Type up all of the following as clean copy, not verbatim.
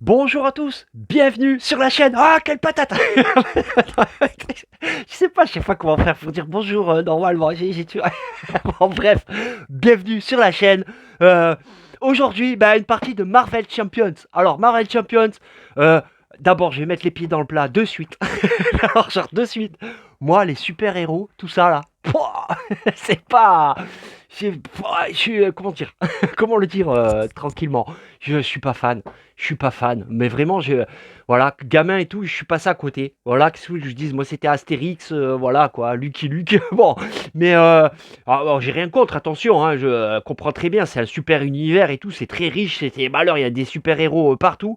Bonjour à tous, bienvenue sur la chaîne. Ah, quelle patate! Je sais pas comment faire pour dire bonjour normalement. Bon, bref, bienvenue sur la chaîne. Euh, Aujourd'hui, une partie de Marvel Champions. Alors, Marvel Champions, euh, d'abord, je vais mettre les pieds dans le plat de suite. Alors, genre, de suite. Moi, les super-héros, tout ça là, pouah, c'est pas. Comment dire? Comment le dire tranquillement? Je suis pas fan. Je suis pas fan. Mais vraiment, voilà, gamin et tout, je suis passé à côté. Voilà, qu'est-ce que je dise? Moi, c'était Astérix, voilà quoi, Lucky Luke. Bon, mais alors, j'ai rien contre, attention, hein, je comprends très bien, c'est un super univers et tout, c'est très riche, c'est malheur, il y a des super-héros partout.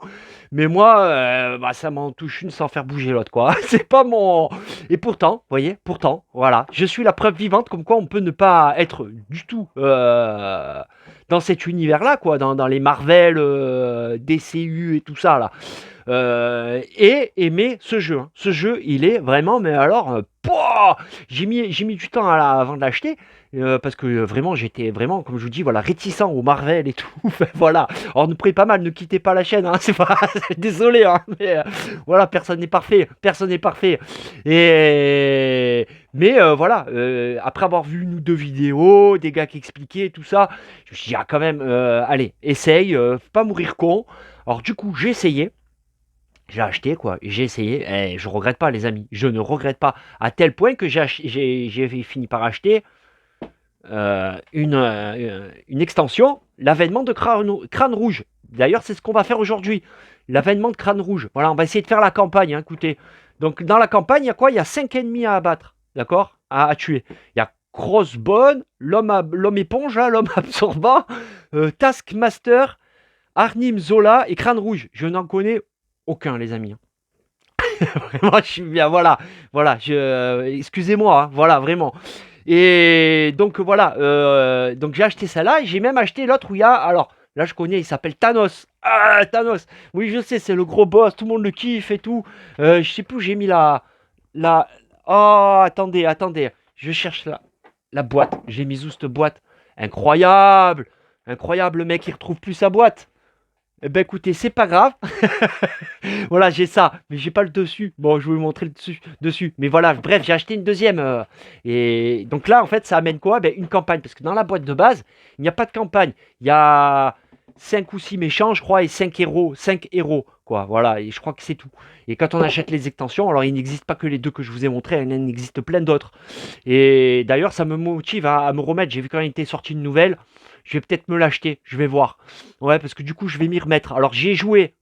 Mais moi, ça m'en touche une sans faire bouger l'autre, quoi. C'est pas mon. Et pourtant, vous voyez, pourtant, voilà, je suis la preuve vivante comme quoi on peut ne pas être du tout dans cet univers-là, quoi, dans les Marvel, DCU et tout ça, là. Et aimer ce jeu, hein. Ce jeu, il est vraiment, mais alors, pouah, j'ai mis du temps avant de l'acheter. Parce que vraiment j'étais vraiment, comme je vous dis, voilà, réticent au Marvel et tout. Enfin, voilà. Alors ne prenez pas mal, ne quittez pas la chaîne, hein, c'est pas désolé, hein, mais voilà, personne n'est parfait, personne n'est parfait. Et mais voilà, après avoir vu une ou deux vidéos, des gars qui expliquaient tout ça, je me suis dit ah, quand même, allez, essaye, faut pas mourir con. Alors du coup j'ai essayé. J'ai acheté quoi, j'ai essayé, et je regrette pas les amis, je ne regrette pas à tel point que j'ai fini par acheter une extension, l'avènement de Crâne Rouge. D'ailleurs, c'est ce qu'on va faire aujourd'hui, l'avènement de Crâne Rouge. Voilà, on va essayer de faire la campagne, hein, écoutez. Donc, dans la campagne, il y a quoi? Il y a 5 ennemis à abattre, d'accord? À tuer. Il y a Crossbone, l'homme éponge, là, l'homme absorbant, Taskmaster, Arnim Zola et Crâne Rouge. Je n'en connais aucun, les amis. Vraiment, je suis bien, voilà. Voilà, excusez-moi, hein, voilà, vraiment. Et donc voilà, donc j'ai acheté ça là, et j'ai même acheté l'autre où il y a, alors là je connais, il s'appelle Thanos. Ah, Thanos, oui je sais, c'est le gros boss, tout le monde le kiffe et tout. Je sais plus où j'ai mis la... Oh, attendez, je cherche la boîte, j'ai mis où cette boîte? Incroyable, incroyable, le mec il retrouve plus sa boîte. Eh ben écoutez, c'est pas grave. Voilà, j'ai ça, mais j'ai pas le dessus. Bon, je vais vous montrer le dessus. Mais voilà, bref, j'ai acheté une deuxième. Et donc là, en fait, ça amène quoi? Une campagne. Parce que dans la boîte de base, il n'y a pas de campagne. Il y a 5 ou 6 méchants, je crois, et 5 héros. 5 héros, quoi. Voilà, et je crois que c'est tout. Et quand on achète les extensions, alors il n'existe pas que les deux que je vous ai montrés, il en existe plein d'autres. Et d'ailleurs, ça me motive à me remettre. J'ai vu quand il était sorti une nouvelle. Je vais peut-être me l'acheter, je vais voir. Ouais, parce que du coup, je vais m'y remettre. Alors, j'ai joué,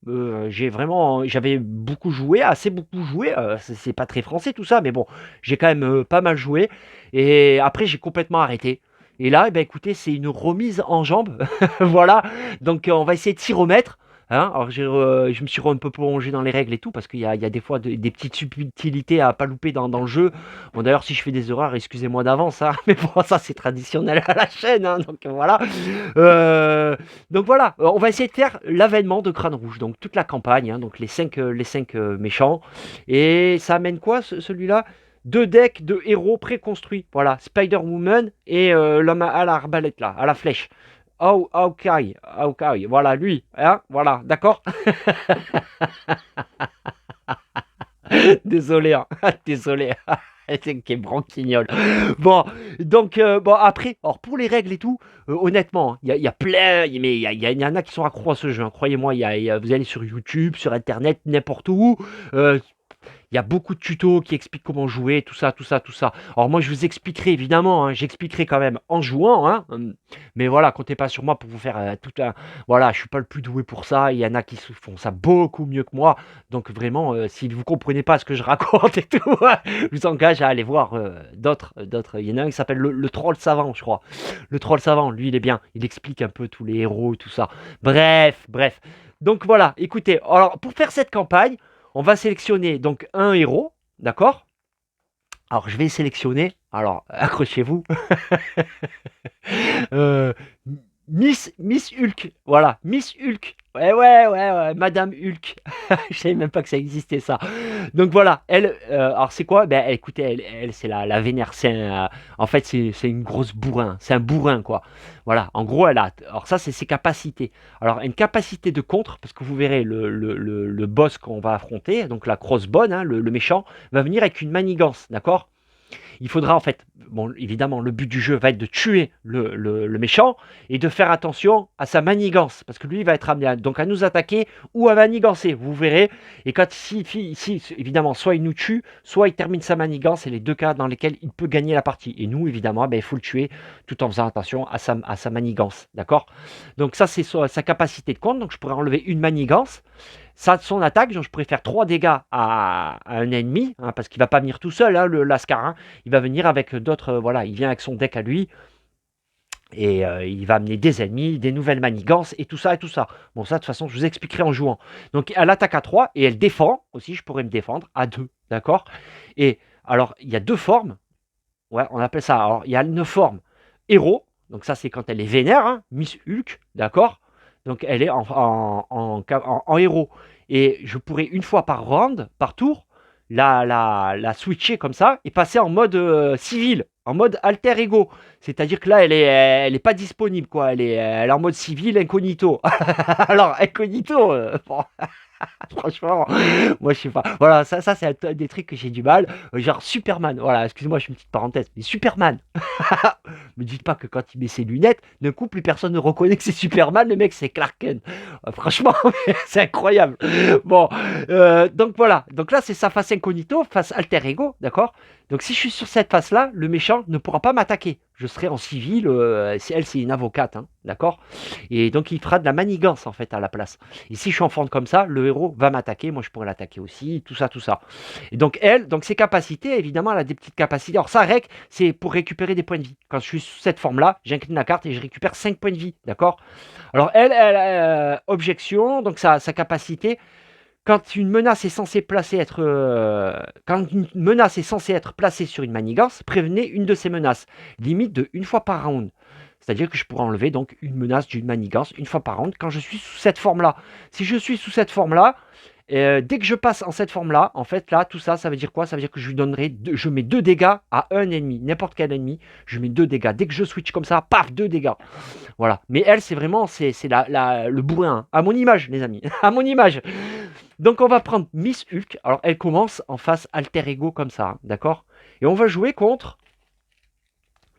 j'avais beaucoup joué, assez beaucoup joué. C'est pas très français tout ça, mais bon, j'ai quand même pas mal joué. Et après, j'ai complètement arrêté. Et là, écoutez, c'est une remise en jambe. Voilà. Donc, on va essayer de s'y remettre. Hein. Alors, je me suis un peu plongé dans les règles et tout, parce qu'il y a des fois des petites subtilités à pas louper dans le jeu. Bon, d'ailleurs, si je fais des erreurs, excusez-moi d'avance, hein. Mais bon, ça, c'est traditionnel à la chaîne, hein. Donc, voilà. Euh, donc voilà, on va essayer de faire l'avènement de Crâne Rouge, donc toute la campagne, hein, donc les cinq méchants. Et ça amène quoi celui-là? Deux decks de héros préconstruits. Voilà, Spider-Woman et l'homme à l'arbalète là, à la flèche. Hawkeye, voilà lui, hein, voilà, d'accord. Désolé, hein. Désolé. C'est qui est branquignol. Bon, donc, bon, après, alors pour les règles et tout, honnêtement, il y a plein, mais il y en a qui sont accros à ce jeu, hein. Croyez-moi, vous allez sur YouTube, sur Internet, n'importe où. euh, il y a beaucoup de tutos qui expliquent comment jouer, tout ça, tout ça, tout ça. Alors moi, je vous expliquerai évidemment, hein, j'expliquerai quand même en jouant, hein, mais voilà, comptez pas sur moi pour vous faire tout un... Voilà, je suis pas le plus doué pour ça, il y en a qui font ça beaucoup mieux que moi, donc vraiment, si vous comprenez pas ce que je raconte et tout, je vous engage à aller voir d'autres. Il y en a un qui s'appelle le troll savant, je crois. Le troll savant, lui, il est bien, il explique un peu tous les héros et tout ça. Bref. Donc voilà, écoutez, alors pour faire cette campagne, on va sélectionner donc un héros, d'accord? Alors je vais sélectionner, alors accrochez-vous, euh, Miss Hulk, voilà, Miss Hulk. Ouais, Madame Hulk. Je savais même pas que ça existait ça. Donc voilà, elle, alors c'est quoi? Ben écoutez, c'est la vénère. En fait, c'est une grosse bourrin. C'est un bourrin, quoi. Voilà, en gros, elle a. Alors ça, c'est ses capacités. Alors, une capacité de contre, parce que vous verrez, le boss qu'on va affronter, donc la crossbone, hein, le méchant, va venir avec une manigance, d'accord? Il faudra en fait, bon, évidemment, le but du jeu va être de tuer le méchant et de faire attention à sa manigance, parce que lui, il va être amené donc à nous attaquer ou à manigancer, vous verrez. Et quand si, évidemment, soit il nous tue, soit il termine sa manigance, c'est les deux cas dans lesquels il peut gagner la partie. Et nous, évidemment, ben, il faut le tuer tout en faisant attention à sa manigance, d'accord? Donc ça, c'est sa capacité de compte, donc je pourrais enlever une manigance. Ça, son attaque, je pourrais faire 3 dégâts à un ennemi, hein, parce qu'il va pas venir tout seul, hein, le Lascar. Hein. Il va venir avec d'autres. Voilà, il vient avec son deck à lui. Et il va amener des ennemis, des nouvelles manigances, et tout ça, et tout ça. Bon, ça, de toute façon, je vous expliquerai en jouant. Donc, elle attaque à 3, et elle défend aussi. Je pourrais me défendre à 2, d'accord? Et alors, il y a deux formes. Ouais, on appelle ça. Alors, il y a une forme héros. Donc, ça, c'est quand elle est vénère, hein, Miss Hulk, d'accord? Donc, elle est en héros. Et je pourrais, une fois par round, par tour, la switcher comme ça et passer en mode civil, en mode alter ego. C'est-à-dire que là, elle est pas disponible, quoi. Elle est en mode civil, incognito. Alors, incognito, bon, franchement, moi je sais pas. Voilà, ça c'est un des trucs que j'ai du mal. Genre Superman, voilà, excusez-moi, je fais une petite parenthèse, mais Superman, me dites pas que quand il met ses lunettes, d'un coup plus personne ne reconnaît que c'est Superman, le mec c'est Clark Kent. Franchement, c'est incroyable. Bon, donc voilà, donc là c'est sa face incognito, face alter ego, d'accord. Donc si je suis sur cette face-là, le méchant ne pourra pas m'attaquer. Je serai en civil, elle c'est une avocate, hein, d'accord. Et donc il fera de la manigance en fait à la place. Et si je suis en forme comme ça, le héros va m'attaquer, moi je pourrais l'attaquer aussi, tout ça, tout ça. Et donc elle, donc ses capacités, évidemment, elle a des petites capacités. Alors sa rec, c'est pour récupérer des points de vie. Quand je suis sous cette forme-là, j'incline la carte et je récupère 5 points de vie, d'accord. Alors objection, donc sa capacité, quand une menace est censée être placée sur une manigance, prévenez une de ces menaces, limite de une fois par round. C'est-à-dire que je pourrais enlever donc une menace d'une manigance une fois par round quand je suis sous cette forme-là. Si je suis sous cette forme-là, dès que je passe en cette forme-là, en fait, là, tout ça, ça veut dire quoi? Ça veut dire que je mets 2 dégâts à un ennemi, n'importe quel ennemi, je mets 2 dégâts. Dès que je switch comme ça, paf, 2 dégâts. Voilà. Mais elle, c'est vraiment, c'est le bourrin. Hein. À mon image, les amis. À mon image. Donc, on va prendre Miss Hulk. Alors, elle commence en face alter ego comme ça, hein, d'accord? Et on va jouer contre,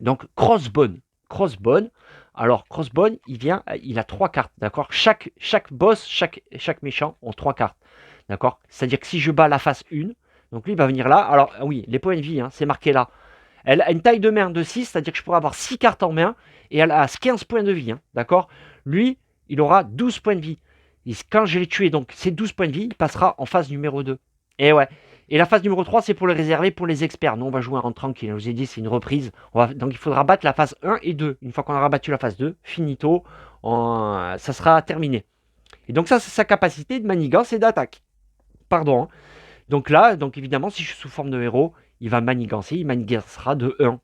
donc, Crossbone. Crossbone. Alors, Crossbone, il a 3 cartes, d'accord? Chaque boss, chaque méchant ont 3 cartes, d'accord? C'est-à-dire que si je bats la face 1, donc lui, il va venir là. Alors, oui, les points de vie, hein, c'est marqué là. Elle a une taille de main de 6, c'est-à-dire que je pourrais avoir 6 cartes en main, et elle a 15 points de vie, hein, d'accord? Lui, il aura 12 points de vie. Et quand je l'ai tué, donc ces 12 points de vie, il passera en phase numéro 2. Et ouais. Et la phase numéro 3, c'est pour le réserver pour les experts. Nous, on va jouer en tranquille. Je vous ai dit, c'est une reprise. Donc, il faudra battre la phase 1 et 2. Une fois qu'on aura battu la phase 2, finito, ça sera terminé. Et donc, ça, c'est sa capacité de manigance et d'attaque. Pardon. Hein. Donc là, donc évidemment, si je suis sous forme de héros, il va manigancer. Il manigancera de 1.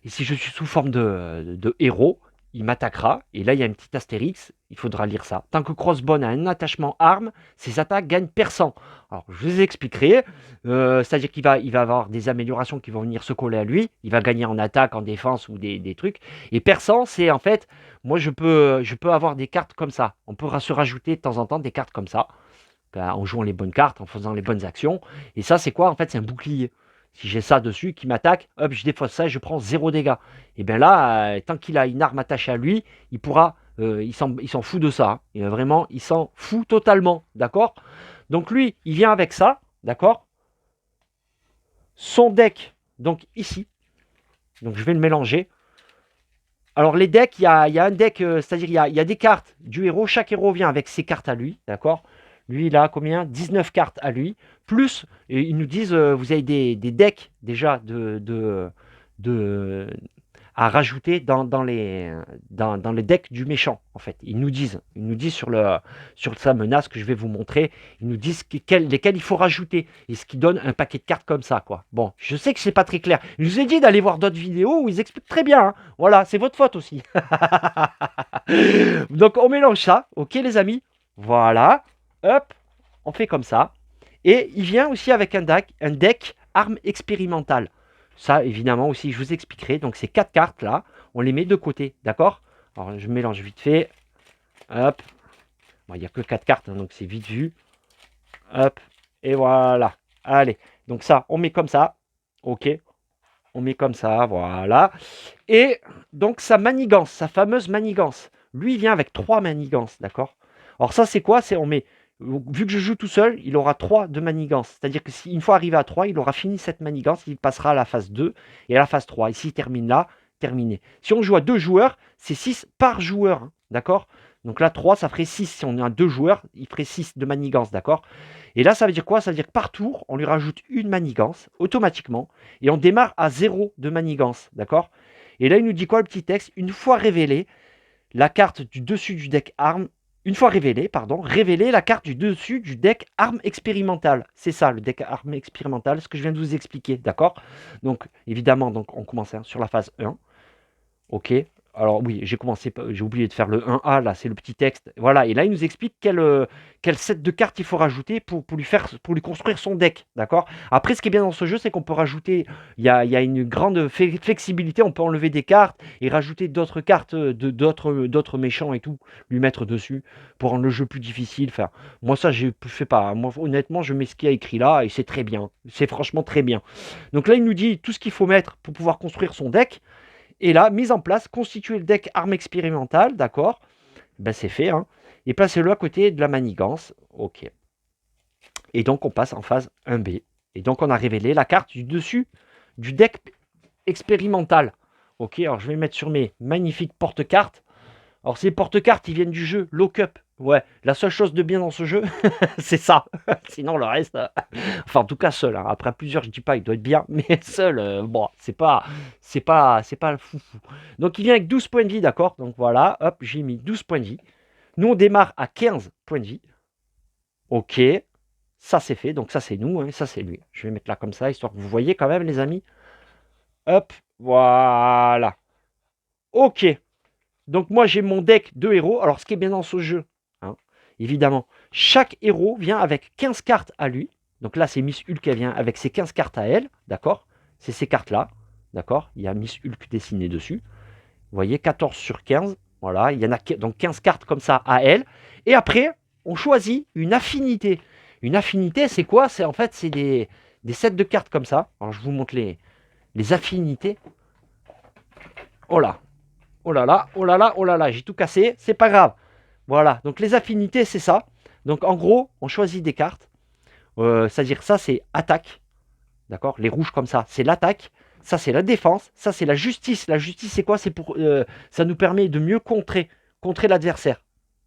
Et si je suis sous forme de héros, il m'attaquera. Et là, il y a un petit astérix. Il faudra lire ça. Tant que Crossbone a un attachement arme, ses attaques gagnent percent. Alors, je vous expliquerai. C'est-à-dire qu'il va avoir des améliorations qui vont venir se coller à lui. Il va gagner en attaque, en défense ou des trucs. Et percent, c'est en fait, moi, je peux avoir des cartes comme ça. On peut se rajouter de temps en temps des cartes comme ça. En jouant les bonnes cartes, en faisant les bonnes actions. Et ça, c'est quoi? En fait, c'est un bouclier. Si j'ai ça dessus qui m'attaque, hop, je défausse ça et je prends 0 dégâts. Et bien là, tant qu'il a une arme attachée à lui, il pourra. Il s'en fout de ça. Hein. Et vraiment, il s'en fout totalement. D'accord? Donc lui, il vient avec ça. D'accord? Son deck, donc ici. Donc je vais le mélanger. Alors les decks, il y a un deck, c'est-à-dire il y a des cartes du héros. Chaque héros vient avec ses cartes à lui. D'accord? Lui, il a combien? 19 cartes à lui. Plus, et ils nous disent, vous avez des decks déjà à rajouter dans les decks du méchant, en fait. Ils nous disent sur sa menace que je vais vous montrer, ils nous disent lesquels il faut rajouter. Et ce qui donne un paquet de cartes comme ça, quoi. Bon, je sais que c'est pas très clair. Je vous ai dit d'aller voir d'autres vidéos où ils expliquent très bien. Hein. Voilà, c'est votre faute aussi. Donc, on mélange ça, ok les amis? Voilà. Hop, on fait comme ça. Et il vient aussi avec un deck armes expérimentales. Ça, évidemment, aussi, je vous expliquerai. Donc, ces 4 cartes là, on les met de côté, d'accord? Alors, je mélange vite fait. Hop. Bon, il n'y a que 4 cartes, hein, donc c'est vite vu. Hop. Et voilà. Allez. Donc, ça, on met comme ça. Ok. On met comme ça, voilà. Et donc, sa manigance, sa fameuse manigance. Lui, il vient avec 3 manigances, d'accord? Alors, ça, c'est quoi? On met. Vu que je joue tout seul, il aura 3 de manigance. C'est-à-dire que si une fois arrivé à 3, il aura fini cette manigance, il passera à la phase 2 et à la phase 3. Et s'il termine là, terminé. Si on joue à 2 joueurs, c'est 6 par joueur, hein, d'accord? Donc là, 3, ça ferait 6. Si on est à 2 joueurs, il ferait 6 de manigance, d'accord? Et là, ça veut dire quoi? Ça veut dire que par tour, on lui rajoute une manigance, automatiquement, et on démarre à 0 de manigance, d'accord? Et là, il nous dit quoi le petit texte? Une fois révélé, la carte du dessus du deck arme, une fois révélée, pardon, révéler la carte du dessus du deck arme expérimentale. C'est ça, le deck arme expérimentale, ce que je viens de vous expliquer, d'accord? Donc, évidemment, donc, on commence sur la phase 1. Ok. Alors oui, j'ai oublié de faire le 1A, là, c'est le petit texte. Voilà, et là, il nous explique quel set de cartes il faut rajouter pour lui construire son deck, d'accord? Après, ce qui est bien dans ce jeu, c'est qu'on peut rajouter, il y a une grande flexibilité, on peut enlever des cartes et rajouter d'autres cartes, d'autres méchants et tout, lui mettre dessus, pour rendre le jeu plus difficile. Enfin, moi, ça, je fais pas. Moi, honnêtement, je mets ce qu'il y a écrit là, et c'est très bien. C'est franchement très bien. Donc là, il nous dit tout ce qu'il faut mettre pour pouvoir construire son deck. Et là, mise en place, constituer le deck arme expérimentale, d'accord? Ben c'est fait, hein. Et placez-le à côté de la manigance. Ok. Et donc on passe en phase 1B. Et donc on a révélé la carte du dessus du deck expérimental. Ok, alors je vais mettre sur mes magnifiques porte-cartes. Alors ces porte-cartes, ils viennent du jeu Lock-up. Ouais, la seule chose de bien dans ce jeu, c'est ça. Sinon le reste, enfin en tout cas seul. Hein. Après plusieurs, je dis pas, il doit être bien, mais seul, bon, c'est pas le foufou. Donc il vient avec 12 points de vie, d'accord. Donc voilà, hop, j'ai mis 12 points de vie. Nous on démarre à 15 points de vie. Ok, ça c'est fait. Donc ça c'est nous, hein, ça c'est lui. Je vais mettre là comme ça, histoire que vous voyez quand même, les amis. Hop, voilà. Ok. Donc moi j'ai mon deck de héros. Alors ce qui est bien dans ce jeu, hein, évidemment, chaque héros vient avec 15 cartes à lui. Donc là c'est Miss Hulk qui vient avec ses 15 cartes à elle, d'accord? C'est ces cartes-là, d'accord? Il y a Miss Hulk dessinée dessus. Vous voyez, 14 sur 15. Voilà, il y en a donc 15 cartes comme ça à elle. Et après, on choisit une affinité. Une affinité, c'est quoi? C'est en fait, c'est des sets de cartes comme ça. Alors je vous montre les affinités. Oh là, oh là là, oh là là, oh là là, j'ai tout cassé, c'est pas grave. Voilà, donc les affinités, c'est ça. Donc en gros, on choisit des cartes. C'est-à-dire ça, c'est attaque. D'accord? Les rouges comme ça, c'est l'attaque. Ça, c'est la défense. Ça, c'est la justice. La justice, c'est quoi? Ça nous permet de mieux contrer l'adversaire.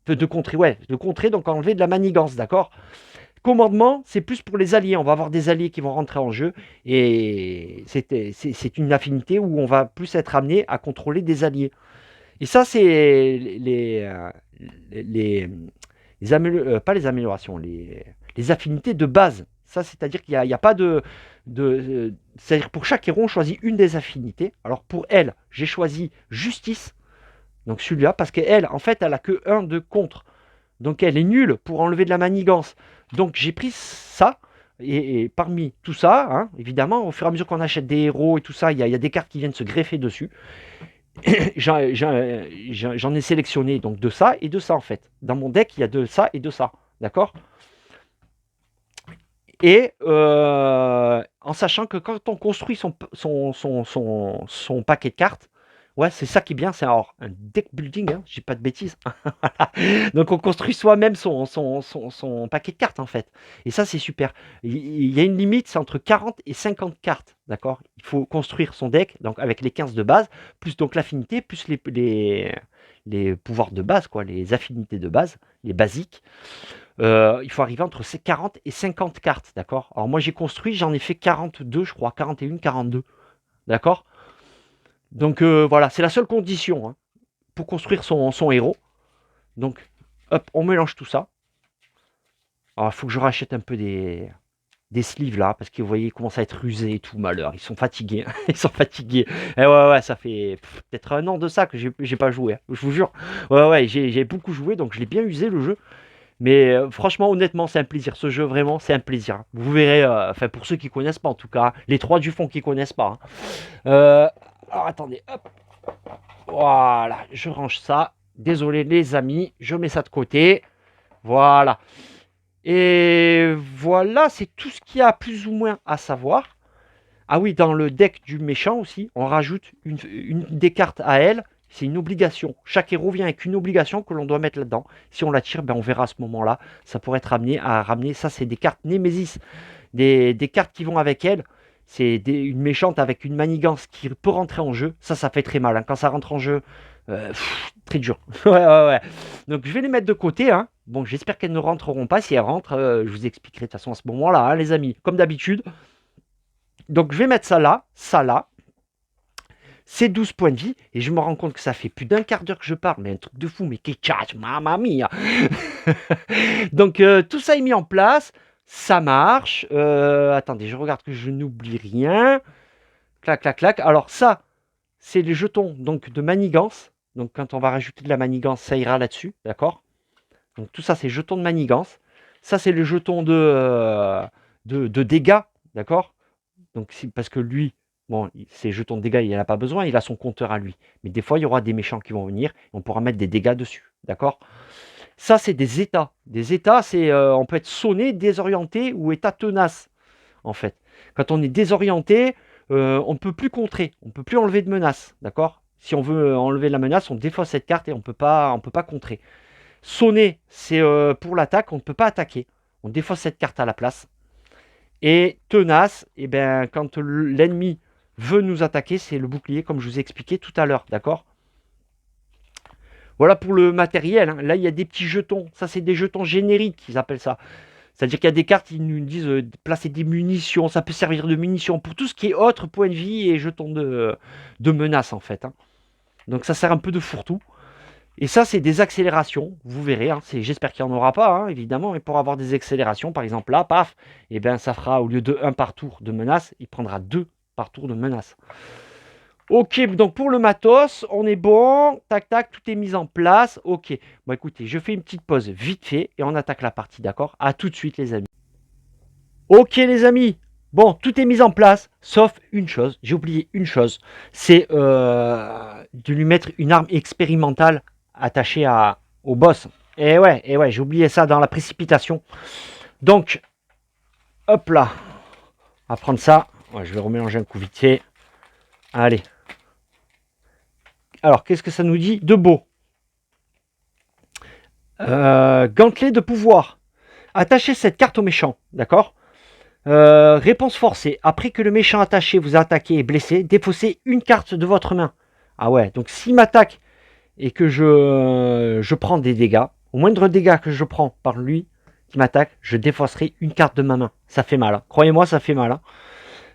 De contrer, ouais, de contrer, donc enlever de la manigance, d'accord? Commandement, c'est plus pour les alliés. On va avoir des alliés qui vont rentrer en jeu. Et c'est une affinité où on va plus être amené à contrôler des alliés. Et ça, c'est pas les améliorations, les affinités de base. Ça, c'est-à-dire qu'il n'y a pas c'est-à-dire pour chaque héros, on choisit une des affinités. Alors pour elle, j'ai choisi justice. Donc celui-là, parce qu'elle, en fait, elle a que 1 de contre. Donc elle est nulle pour enlever de la manigance. Donc j'ai pris ça. Et parmi tout ça, hein, évidemment, au fur et à mesure qu'on achète des héros et tout ça, il y a des cartes qui viennent se greffer dessus. J'en ai sélectionné donc de ça et de ça en fait. Dans mon deck, il y a de ça et de ça. D'accord? Et en sachant que quand on construit son paquet de cartes, ouais, c'est ça qui est bien, c'est un deck building, hein, je dis pas de bêtises. Donc on construit soi-même son paquet de cartes en fait. Et ça c'est super. Il y a une limite, c'est entre 40 et 50 cartes, d'accord? Il faut construire son deck donc avec les 15 de base, plus donc l'affinité, plus les pouvoirs de base, quoi, les affinités de base, les basiques. Il faut arriver entre ces 40 et 50 cartes, d'accord? Alors moi j'ai construit, j'en ai fait 42, je crois, 41, 42, d'accord? Donc voilà, c'est la seule condition hein, pour construire son héros. Donc, hop, on mélange tout ça. Alors, il faut que je rachète un peu des sleeves là, parce que vous voyez, ils commencent à être usés et tout, malheur. Ils sont fatigués, ils sont fatigués. Et ouais, ça fait peut-être 1 an de ça que j'ai pas joué, hein, je vous jure. Ouais, j'ai beaucoup joué, donc je l'ai bien usé le jeu. Mais franchement, honnêtement, c'est un plaisir. Ce jeu, vraiment, c'est un plaisir, hein. Vous verrez, enfin, pour ceux qui connaissent pas, en tout cas, les trois du fond qui connaissent pas, hein. Alors, attendez, hop. Voilà, je range ça. Désolé, les amis, je mets ça de côté. Voilà. Et voilà, c'est tout ce qu'il y a plus ou moins à savoir. Ah oui, dans le deck du méchant aussi, on rajoute une des cartes à elle. C'est une obligation. Chaque héros vient avec une obligation que l'on doit mettre là-dedans. Si on la tire, ben on verra à ce moment-là. Ça pourrait être amené à ramener. Ça, c'est des cartes Némésis. Des cartes qui vont avec elle. C'est une méchante avec une manigance qui peut rentrer en jeu. Ça fait très mal, hein. Quand ça rentre en jeu, très dur. Ouais, ouais, ouais. Donc je vais les mettre de côté, hein. Bon, j'espère qu'elles ne rentreront pas. Si elles rentrent, je vous expliquerai de toute façon à ce moment-là, hein, les amis. Comme d'habitude. Donc je vais mettre ça là, ça là. C'est 12 points de vie. Et je me rends compte que ça fait plus d'un quart d'heure que je parle. Mais un truc de fou. Mais qui tchatch, mamma mia. Donc tout ça est mis en place. Ça marche. Attendez, je regarde que je n'oublie rien. Clac, clac, clac. Alors ça, c'est les jetons donc, de manigance. Donc quand on va rajouter de la manigance, ça ira là-dessus. D'accord. Donc tout ça, c'est jetons de manigance. Ça, c'est les jetons de dégâts. D'accord. Donc parce que lui, bon, ses jetons de dégâts, il n'en a pas besoin, il a son compteur à lui. Mais des fois, il y aura des méchants qui vont venir, et on pourra mettre des dégâts dessus. D'accord. Ça, c'est des états. Des états, c'est on peut être sonné, désorienté ou état tenace, en fait. Quand on est désorienté, on ne peut plus contrer, on ne peut plus enlever de menace. D'accord. Si on veut enlever la menace, on défausse cette carte et on peut pas contrer. Sonner, c'est pour l'attaque, on ne peut pas attaquer. On défausse cette carte à la place. Et tenace, et ben, quand l'ennemi veut nous attaquer, c'est le bouclier, comme je vous ai expliqué tout à l'heure, d'accord. Voilà pour le matériel, hein. Là, il y a des petits jetons. Ça, c'est des jetons génériques, ils appellent ça. C'est-à-dire qu'il y a des cartes qui nous disent placer des munitions. Ça peut servir de munitions pour tout ce qui est autre point de vie et jetons de menace, en fait, hein. Donc, ça sert un peu de fourre-tout. Et ça, c'est des accélérations. Vous verrez, hein. J'espère qu'il n'y en aura pas, hein, évidemment. Mais pour avoir des accélérations, par exemple, là, paf, et ben, ça fera, au lieu de 1 par tour de menace, il prendra 2 par tour de menace. Ok, donc pour le matos, on est bon. Tac, tac, tout est mis en place. Ok. Bon, écoutez, je fais une petite pause vite fait et on attaque la partie, d'accord? À tout de suite, les amis. Ok, les amis. Bon, tout est mis en place, sauf une chose. J'ai oublié une chose. C'est de lui mettre une arme expérimentale attachée au boss. Et ouais, j'ai oublié ça dans la précipitation. Donc, hop là. On va prendre ça. Ouais, je vais remélanger un coup vite fait. Allez. Alors, qu'est-ce que ça nous dit de beau? Gantelet de pouvoir. Attachez cette carte au méchant, d'accord. Réponse forcée. Après que le méchant attaché vous a attaqué et blessé, défaussez une carte de votre main. Ah ouais, donc s'il m'attaque et que je prends des dégâts, au moindre dégât que je prends par lui qui m'attaque, je défausserai une carte de ma main. Ça fait mal, hein. Croyez-moi, ça fait mal,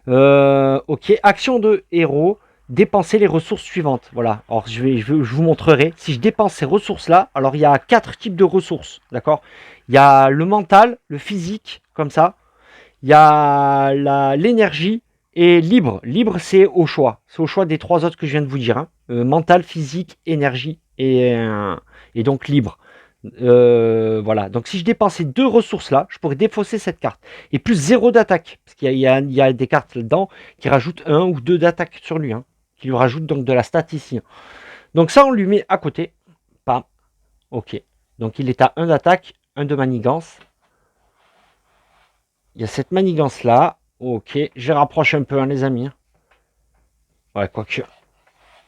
hein. Ok, action de héros. Dépenser les ressources suivantes. Voilà. Alors je vous montrerai. Si je dépense ces ressources-là, alors il y a 4 types de ressources. D'accord. Il y a le mental, le physique, comme ça. Il y a l'énergie et libre. Libre, c'est au choix. C'est au choix des 3 autres que je viens de vous dire, hein. Mental, physique, énergie et donc libre. Voilà. Donc si je dépense ces 2 ressources-là, je pourrais défausser cette carte. Et plus 0 d'attaque. Parce qu'il y a des cartes là-dedans qui rajoutent 1 ou 2 d'attaque sur lui, hein. Qui lui rajoutent donc de la stat ici. Donc ça, on lui met à côté. Pam. Ok. Donc il est à 1 d'attaque, 1 de manigance. Il y a cette manigance là. Ok, je rapproche un peu, hein, les amis. Ouais, quoique.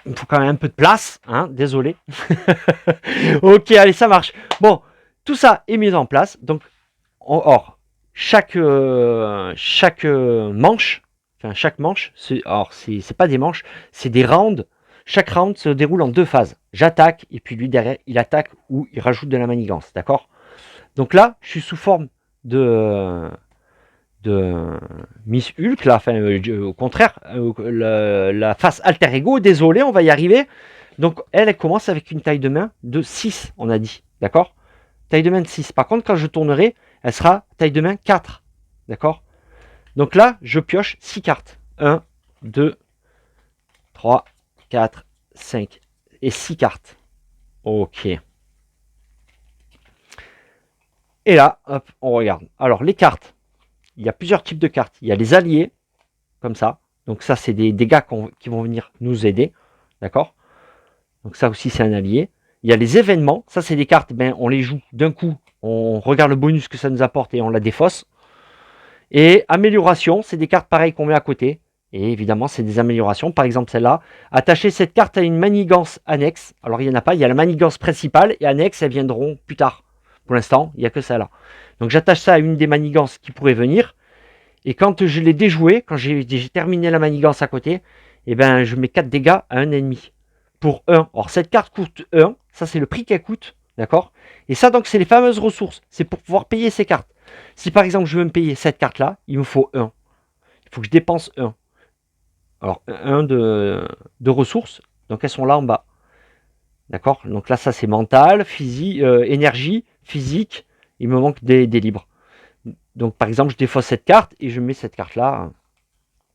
Il me faut quand même un peu de place, hein, désolé. Ok, allez, ça marche. Bon, tout ça est mis en place. Donc, or, chaque manche, enfin chaque manche, c'est pas des manches, c'est des rounds. Chaque round se déroule en 2 phases. J'attaque et puis lui derrière, il attaque ou il rajoute de la manigance, d'accord. Donc là, je suis sous forme de Miss Hulk, là, enfin, au contraire, la face alter ego, désolé, on va y arriver. Donc, elle commence avec une taille de main de 6, on a dit, d'accord. Taille de main de 6. Par contre, quand je tournerai, elle sera taille de main 4, d'accord. Donc là, je pioche 6 cartes. 1, 2, 3, 4, 5 et 6 cartes. Ok. Et là, hop, on regarde. Alors, les cartes. Il y a plusieurs types de cartes. Il y a les alliés, comme ça. Donc ça, c'est des gars qui vont venir nous aider. D'accord? Donc ça aussi, c'est un allié. Il y a les événements. Ça, c'est des cartes, ben, on les joue d'un coup. On regarde le bonus que ça nous apporte et on la défausse. Et amélioration, c'est des cartes pareilles qu'on met à côté. Et évidemment, c'est des améliorations. Par exemple, celle-là. Attacher cette carte à une manigance annexe. Alors, il n'y en a pas. Il y a la manigance principale et annexe, elles viendront plus tard. Pour l'instant, il n'y a que celle-là. Donc, j'attache ça à une des manigances qui pourrait venir. Et quand je l'ai déjoué, quand j'ai terminé la manigance à côté, eh ben, je mets 4 dégâts à un ennemi. Pour 1. Alors, cette carte coûte 1. Ça, c'est le prix qu'elle coûte. D'accord? Et ça, donc, c'est les fameuses ressources. C'est pour pouvoir payer ces cartes. Si, par exemple, je veux me payer cette carte-là, il me faut 1. Il faut que je dépense 1. Alors, 1 de ressources. Donc, elles sont là en bas. D'accord? Donc là, ça, c'est mental, physique, énergie, physique. Il me manque des libres. Donc, par exemple, je défausse cette carte et je mets cette carte-là.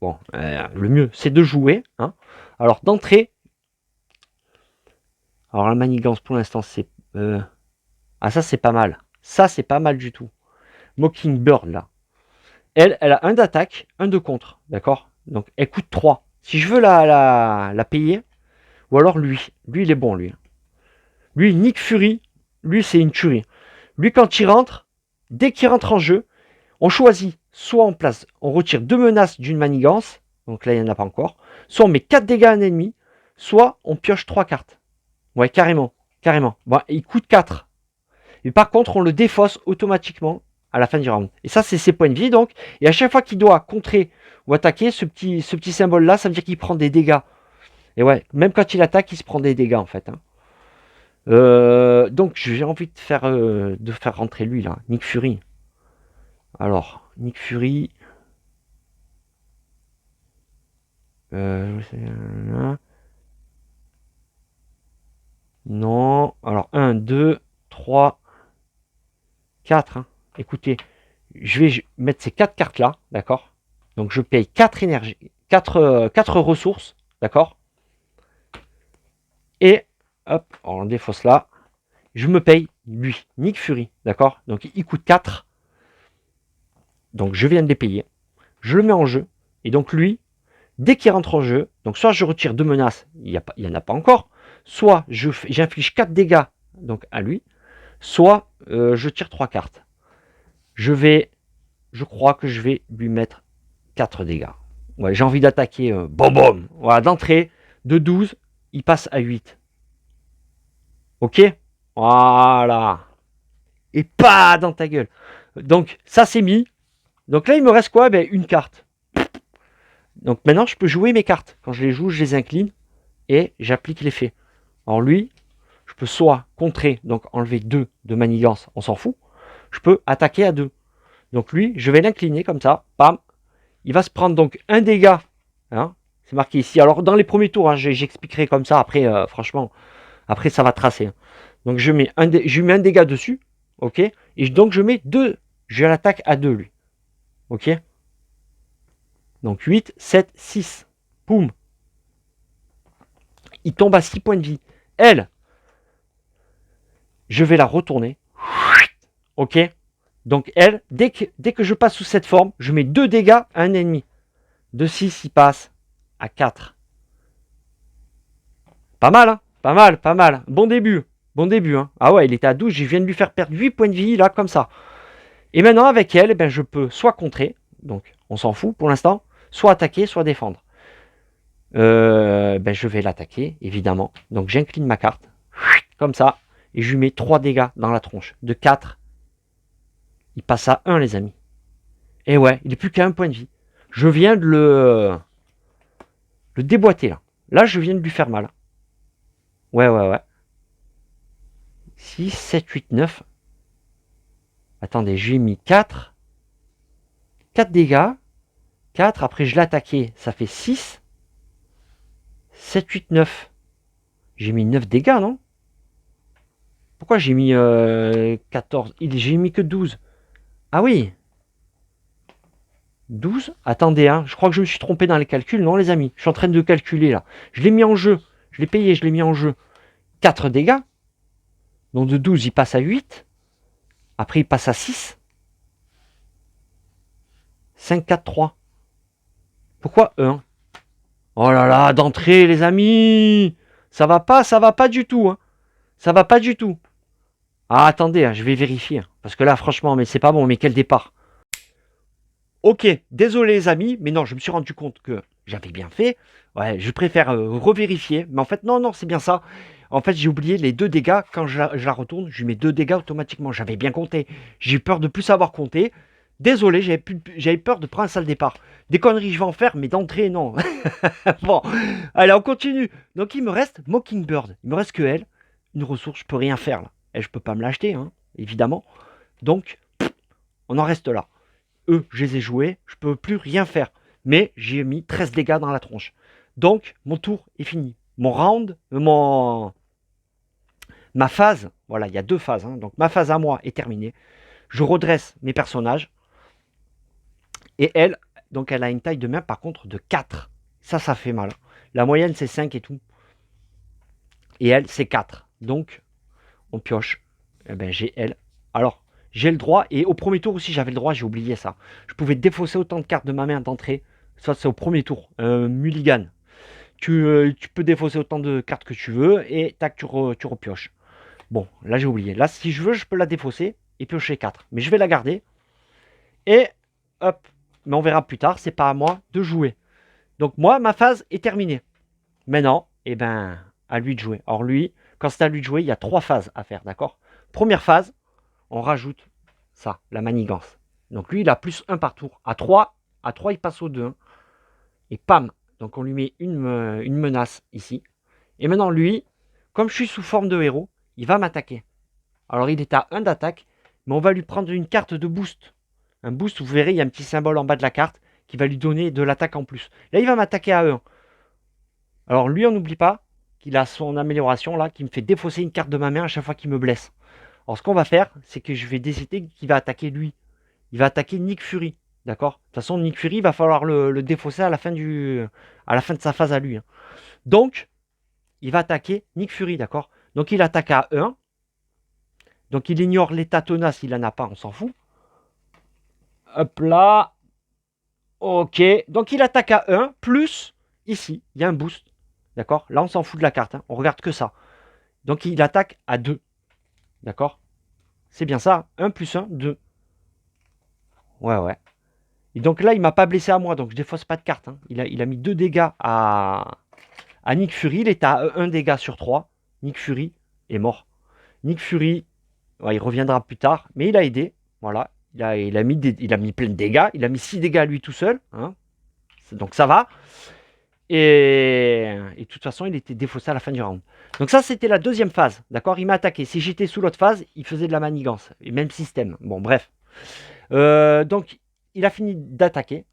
Bon, le mieux, c'est de jouer. Hein. Alors, d'entrée. Alors, la manigance, pour l'instant, c'est... Ah, ça, c'est pas mal. Ça, c'est pas mal du tout. Mockingbird, là. Elle a un d'attaque, un de contre. D'accord? Donc, elle coûte 3. Si je veux la payer, ou alors lui. Lui, il est bon, lui. Lui, Nick Fury, lui, c'est une tuerie. Lui, quand il rentre, dès qu'il rentre en jeu, on choisit, soit on place, on retire 2 menaces d'une manigance, donc là il n'y en a pas encore, soit on met 4 dégâts à un ennemi, soit on pioche 3 cartes. Ouais, carrément, carrément. Bon, il coûte 4. Et par contre, on le défausse automatiquement à la fin du round. Et ça, c'est ses points de vie, donc. Et à chaque fois qu'il doit contrer ou attaquer, ce petit symbole-là, ça veut dire qu'il prend des dégâts. Et ouais, même quand il attaque, il se prend des dégâts, en fait. Hein. Donc, j'ai envie de faire rentrer lui, là, Nick Fury. Alors, Nick Fury. Non. Alors, 1, 2, 3, 4. Hein. Écoutez, je vais mettre ces 4 cartes-là, d'accord? Donc, je paye 4 énergies, 4 ressources, d'accord? Et, hop, on défausse là. Je me paye, lui, Nick Fury, d'accord? Donc, il coûte 4. Donc, je viens de les payer. Je le mets en jeu. Et donc, lui, dès qu'il rentre en jeu, donc soit je retire 2 menaces, il n'y en a pas encore, soit j'inflige 4 dégâts donc à lui, soit je tire 3 cartes. Je crois que je vais lui mettre 4 dégâts. Ouais, j'ai envie d'attaquer, bom. Voilà, d'entrée, de 12, il passe à 8. Ok? Voilà. Et pas dans ta gueule. Donc, ça c'est mis. Donc là, il me reste quoi? Ben, une carte. Donc maintenant, je peux jouer mes cartes. Quand je les joue, je les incline et j'applique l'effet. Alors lui, je peux soit contrer, donc enlever 2 de manigance, on s'en fout. Je peux attaquer à 2. Donc lui, je vais l'incliner comme ça. Bam. Il va se prendre donc un dégât. Hein, c'est marqué ici. Alors dans les premiers tours, hein, j'expliquerai comme ça. Après, franchement, après ça va tracer. Hein. Donc je lui mets un dégât dessus. Ok. Et donc je mets 2. Je l'attaque à 2 lui. Ok. Donc 8, 7, 6. Poum. Il tombe à 6 points de vie. Elle, je vais la retourner. Ok. Donc elle, dès que je passe sous cette forme, je mets 2 dégâts à un ennemi. De 6, il passe à 4. Pas mal, hein? Pas mal. Bon début. Hein. Ah ouais, il était à 12, je viens de lui faire perdre 8 points de vie, là, comme ça. Et maintenant, avec elle, ben, je peux soit contrer, donc on s'en fout pour l'instant, soit attaquer, soit défendre. Ben, je vais l'attaquer, évidemment. Donc j'incline ma carte, comme ça, et je lui mets 3 dégâts dans la tronche. De 4, il passe à 1, les amis. Et ouais, il n'est plus qu'à 1 point de vie. Je viens de le déboîter, là. Là, je viens de lui faire mal. Ouais. 6, 7, 8, 9. Attendez, je lui ai mis 4. 4 dégâts. 4, après je l'ai attaqué, ça fait 6. 7, 8, 9. J'ai mis 9 dégâts, non? Pourquoi j'ai mis 14? J'ai mis que 12. Ah oui. 12? Attendez, hein. Je crois que je me suis trompé dans les calculs. Non, les amis. Je suis en train de calculer, là. Je l'ai mis en jeu. Je l'ai payé, je l'ai mis en jeu. 4 dégâts. Donc de 12, il passe à 8. Après, il passe à 6. 5, 4, 3. Pourquoi 1? Oh là là, d'entrée, les amis. Ça va pas du tout. Hein. Ça va pas du tout. Ah, attendez, hein, je vais vérifier. Parce que là, franchement, mais c'est pas bon. Mais quel départ. Ok, désolé les amis, mais non, je me suis rendu compte que j'avais bien fait. Ouais, je préfère revérifier. Mais en fait, non, non, c'est bien ça. En fait, j'ai oublié les 2 dégâts. Quand je la retourne, je lui mets 2 dégâts automatiquement. J'avais bien compté. J'ai eu peur de plus savoir compter. Désolé, j'avais peur de prendre un sale départ. Des conneries, je vais en faire, mais d'entrée, non. Bon, allez, on continue. Donc, il me reste Mockingbird. Il me reste que elle. Une ressource, je peux rien faire là. Elle, je peux pas me l'acheter, hein, évidemment. Donc, on en reste là. Eux, je les ai joués, je peux plus rien faire. Mais j'ai mis 13 dégâts dans la tronche. Donc, mon tour est fini. Mon round, ma phase, voilà, il y a 2 phases. Hein, donc, ma phase à moi est terminée. Je redresse mes personnages. Et elle, donc, elle a une taille de main, par contre, de 4. Ça fait mal. La moyenne, c'est 5 et tout. Et elle, c'est 4. Donc, on pioche. Eh ben, j'ai elle. Alors, j'ai le droit, et au premier tour aussi, j'avais le droit, j'ai oublié ça. Je pouvais défausser autant de cartes de ma main d'entrée. Ça, c'est au premier tour. Mulligan. Tu peux défausser autant de cartes que tu veux, et tac, tu repioches. Bon, là, j'ai oublié. Là, si je veux, je peux la défausser et piocher 4. Mais je vais la garder. Et hop. Mais on verra plus tard, c'est pas à moi de jouer. Donc, moi, ma phase est terminée. Maintenant, eh ben, à lui de jouer. Alors, lui, quand c'est à lui de jouer, il y a 3 phases à faire, d'accord? Première phase, on rajoute ça, la manigance. Donc lui, il a plus 1 par tour. À 3, il passe au 2. Hein. Et pam. Donc on lui met une menace ici. Et maintenant, lui, comme je suis sous forme de héros, il va m'attaquer. Alors il est à 1 d'attaque, mais on va lui prendre une carte de boost. Un boost, vous verrez, il y a un petit symbole en bas de la carte qui va lui donner de l'attaque en plus. Là, il va m'attaquer à 1. Alors lui, on n'oublie pas qu'il a son amélioration là, qui me fait défausser une carte de ma main à chaque fois qu'il me blesse. Alors ce qu'on va faire, c'est que je vais décider qu'il va attaquer lui. Il va attaquer Nick Fury. D'accord? De toute façon, Nick Fury, il va falloir le défausser à la fin de sa phase à lui. Hein. Donc, il va attaquer Nick Fury, d'accord? Donc il attaque à 1. Donc il ignore l'état tenace, s'il n'en a pas, on s'en fout. Hop là. Ok. Donc il attaque à 1, plus, ici, il y a un boost. D'accord? Là, on s'en fout de la carte. Hein. On regarde que ça. Donc il attaque à 2. D'accord? C'est bien ça. 1 plus 1, 2. Ouais, ouais. Et donc là, il m'a pas blessé à moi, donc je défausse pas de carte. Hein. Il a mis 2 dégâts à Nick Fury. Il est à 1 dégât sur 3. Nick Fury est mort. Nick Fury, ouais, il reviendra plus tard, mais il a aidé. Voilà. Il a mis plein de dégâts. Il a mis 6 dégâts à lui tout seul. Hein. Donc ça va. Et de toute façon, il était défaussé à la fin du round. Donc ça, c'était la deuxième phase. D'accord? Il m'a attaqué. Si j'étais sous l'autre phase, il faisait de la manigance. Et même système. Bon, bref. Donc, il a fini d'attaquer.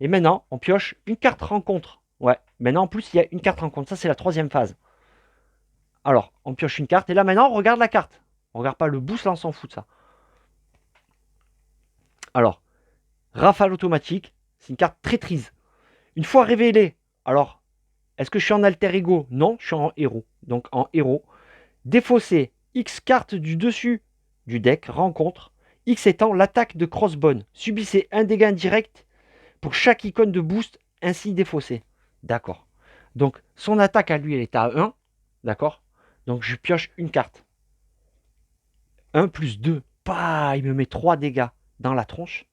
Et maintenant, on pioche une carte rencontre. Ouais, maintenant en plus, il y a une carte rencontre. Ça, c'est la 3e phase. Alors, on pioche une carte. Et là, maintenant, on regarde la carte. On regarde pas le boost, là, on s'en fout de ça. Alors, rafale automatique. C'est une carte traîtrise. Une fois révélée, alors, est-ce que je suis en alter ego? Non, je suis en héros. Donc, en héros. Défausser X cartes du dessus du deck, rencontre. X étant l'attaque de Crossbone. Subissez un dégât indirect pour chaque icône de boost ainsi défaussée. D'accord. Donc, son attaque à lui, elle est à 1. D'accord. Donc, je pioche une carte. 1 plus 2. Bah, il me met 3 dégâts dans la tronche.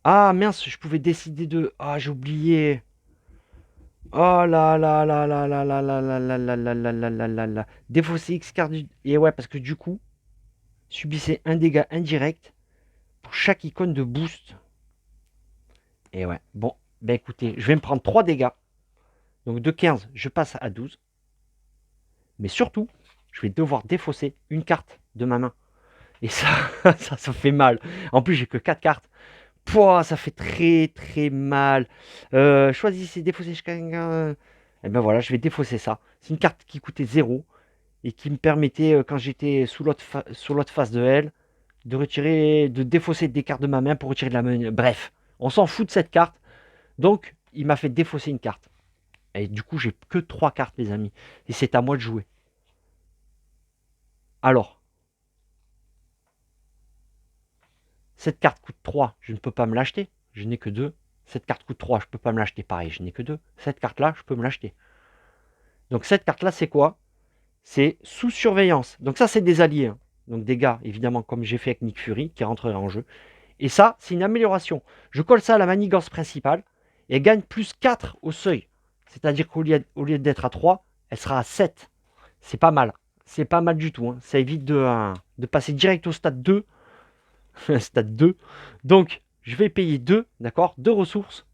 Ah, mince, je pouvais décider de... Ah, j'ai oublié. Oh là là là là là là là là là là là là là là là là. Défausser X carte du... Et ouais, parce que du coup, subissez un dégât indirect pour chaque icône de boost. Et ouais, bon, ben écoutez, je vais me prendre 3 dégâts. Donc de 15, je passe à 12. Mais surtout, je vais devoir défausser une carte de ma main. Et ça, ça fait mal. En plus, j'ai que 4 cartes. Pouah, ça fait très très mal. Choisissez défausser jusqu'à... Et ben voilà, je vais défausser ça. C'est une carte qui coûtait 0 et qui me permettait, quand j'étais sous l'autre face de elle, de défausser des cartes de ma main pour retirer de la main. Bref, on s'en fout de cette carte. Donc, il m'a fait défausser une carte. Et du coup, j'ai que 3 cartes, les amis. Et c'est à moi de jouer. Alors, Cette carte coûte 3, je ne peux pas me l'acheter. Je n'ai que 2. Cette carte coûte 3, je ne peux pas me l'acheter. Pareil, je n'ai que 2. Cette carte-là, je peux me l'acheter. Donc cette carte-là, c'est quoi? C'est sous surveillance. Donc ça, c'est des alliés. Hein. Donc des gars, évidemment, comme j'ai fait avec Nick Fury, qui rentrerait en jeu. Et ça, c'est une amélioration. Je colle ça à la manigance principale et elle gagne plus 4 au seuil. C'est-à-dire qu'au lieu d'être à 3, elle sera à 7. C'est pas mal. C'est pas mal du tout. Hein. Ça évite de passer direct au stade 2. Stade 2. Donc, je vais payer 2, d'accord, 2 ressources.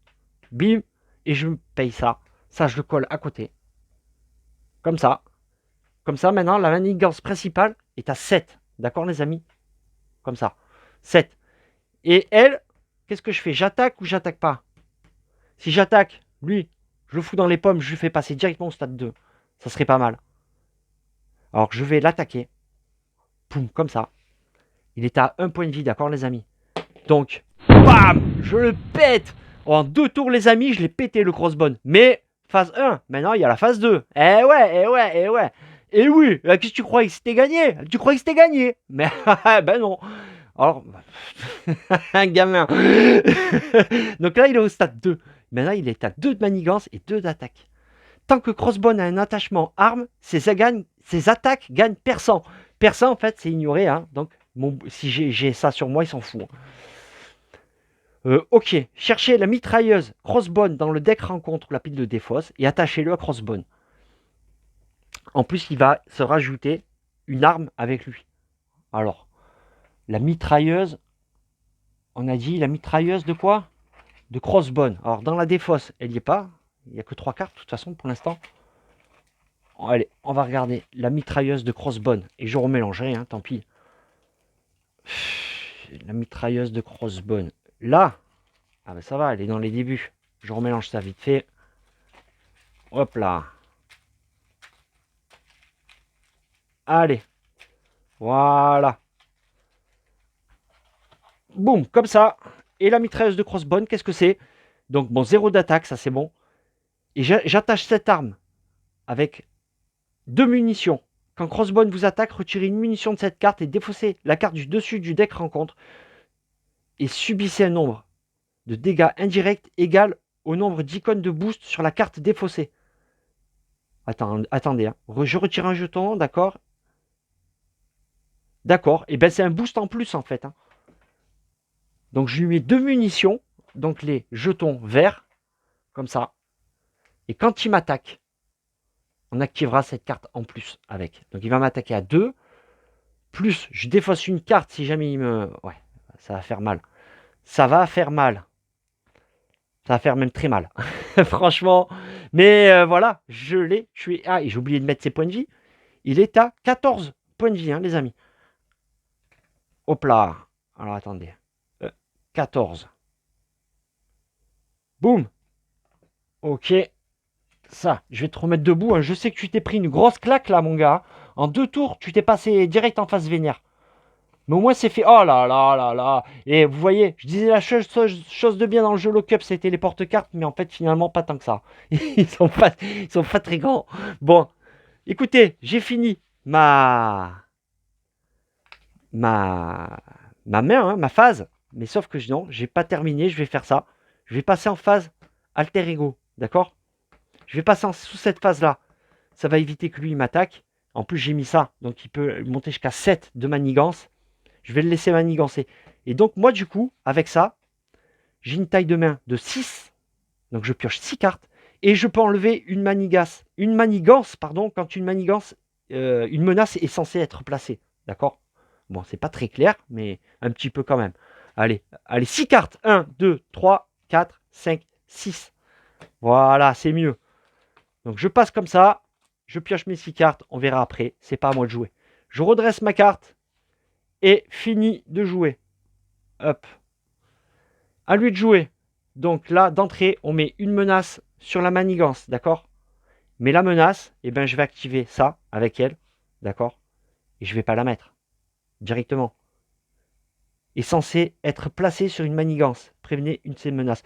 Bim. Et je paye ça. Ça, je le colle à côté. Comme ça. Comme ça, maintenant, la manigance principale est à 7. D'accord, les amis? Comme ça. 7. Et elle, qu'est-ce que je fais? J'attaque ou j'attaque pas? Si j'attaque, lui, je le fous dans les pommes, je lui fais passer directement au stade 2. Ça serait pas mal. Alors, je vais l'attaquer. Poum, comme ça. Il est à 1 point de vie, d'accord, les amis? Donc, bam, je le pète. En 2 tours, les amis, je l'ai pété, le crossbone. Mais, phase 1, maintenant, il y a la phase 2. Eh ouais, eh ouais, eh ouais. Et oui, qu'est-ce que tu croyais que c'était gagné? Tu croyais que c'était gagné? Mais, ben non. Alors, un gamin. Donc là, il est au stade 2. Maintenant, il est à 2 de manigance et 2 d'attaque. Tant que Crossbone a un attachement arme, ses attaques gagnent perçant. Perçant, en fait, c'est ignoré. Hein. Donc, si j'ai ça sur moi, il s'en fout. Ok, cherchez la mitrailleuse Crossbone dans le deck rencontre la pile de défausse et attachez-le à Crossbone. En plus, il va se rajouter une arme avec lui. Alors, la mitrailleuse, on a dit la mitrailleuse de quoi? De Crossbone. Alors, dans la défausse, elle n'y est pas. Il n'y a que 3 cartes, de toute façon, pour l'instant. Allez, on va regarder la mitrailleuse de Crossbone. Et je remélangerai, hein, tant pis. La mitrailleuse de Crossbone. Là, ah ben ça va, elle est dans les débuts. Je remélange ça vite fait. Hop là. Allez. Voilà. Boum, comme ça. Et la mitrailleuse de Crossbone, qu'est-ce que c'est? Donc, bon, 0 d'attaque, ça c'est bon. Et j'attache cette arme avec 2 munitions. Quand Crossbone vous attaque, retirez une munition de cette carte et défaussez la carte du dessus du deck rencontre. Et subissez un nombre de dégâts indirects égal au nombre d'icônes de boost sur la carte défaussée. Attendez, hein. Je retire un jeton, d'accord? D'accord, et ben c'est un boost en plus en fait. Hein. Donc je lui mets 2 munitions, donc les jetons verts, comme ça. Et quand il m'attaque, on activera cette carte en plus avec. Donc il va m'attaquer à 2, plus je défausse une carte si jamais il me... Ouais, ça va faire mal. Ça va faire mal. Ça va faire même très mal. Franchement. Mais voilà, je l'ai tué. Ah, et j'ai oublié de mettre ses points de vie. Il est à 14 points de vie, hein, les amis. Hop là. Alors attendez. 14. Boum. Ok. Ça, je vais te remettre debout. Hein. Je sais que tu t'es pris une grosse claque là, mon gars. En 2 tours, tu t'es passé direct en face vénère. Mais au moins, c'est fait. Oh là là là là. Et vous voyez, je disais la chose de bien dans le jeu lock-up, c'était les porte-cartes. Mais en fait, finalement, pas tant que ça. Ils sont pas très grands. Bon, écoutez, j'ai fini ma main, hein, ma phase. Mais sauf que non, j'ai pas terminé. Je vais faire ça. Je vais passer en phase alter ego. D'accord? Je vais passer sous cette phase-là. Ça va éviter que lui m'attaque. En plus, j'ai mis ça. Donc, il peut monter jusqu'à 7 de manigance. Je vais le laisser manigancer. Et donc, moi, du coup, avec ça, j'ai une taille de main de 6. Donc, je pioche 6 cartes. Et je peux enlever une manigance. Une manigance, pardon, quand une manigance, une menace est censée être placée. D'accord? Bon, c'est pas très clair, mais un petit peu quand même. Allez, 6 cartes. 1, 2, 3, 4, 5, 6. Voilà, c'est mieux. Donc, je passe comme ça. Je pioche mes 6 cartes. On verra après. C'est pas à moi de jouer. Je redresse ma carte. Et fini de jouer. Hop. À lui de jouer. Donc là, d'entrée, on met une menace sur la manigance. D'accord? Mais la menace, eh ben, je vais activer ça avec elle. D'accord? Et je ne vais pas la mettre. Directement. Est censé être placé sur une manigance. Prévenez une de ces menaces.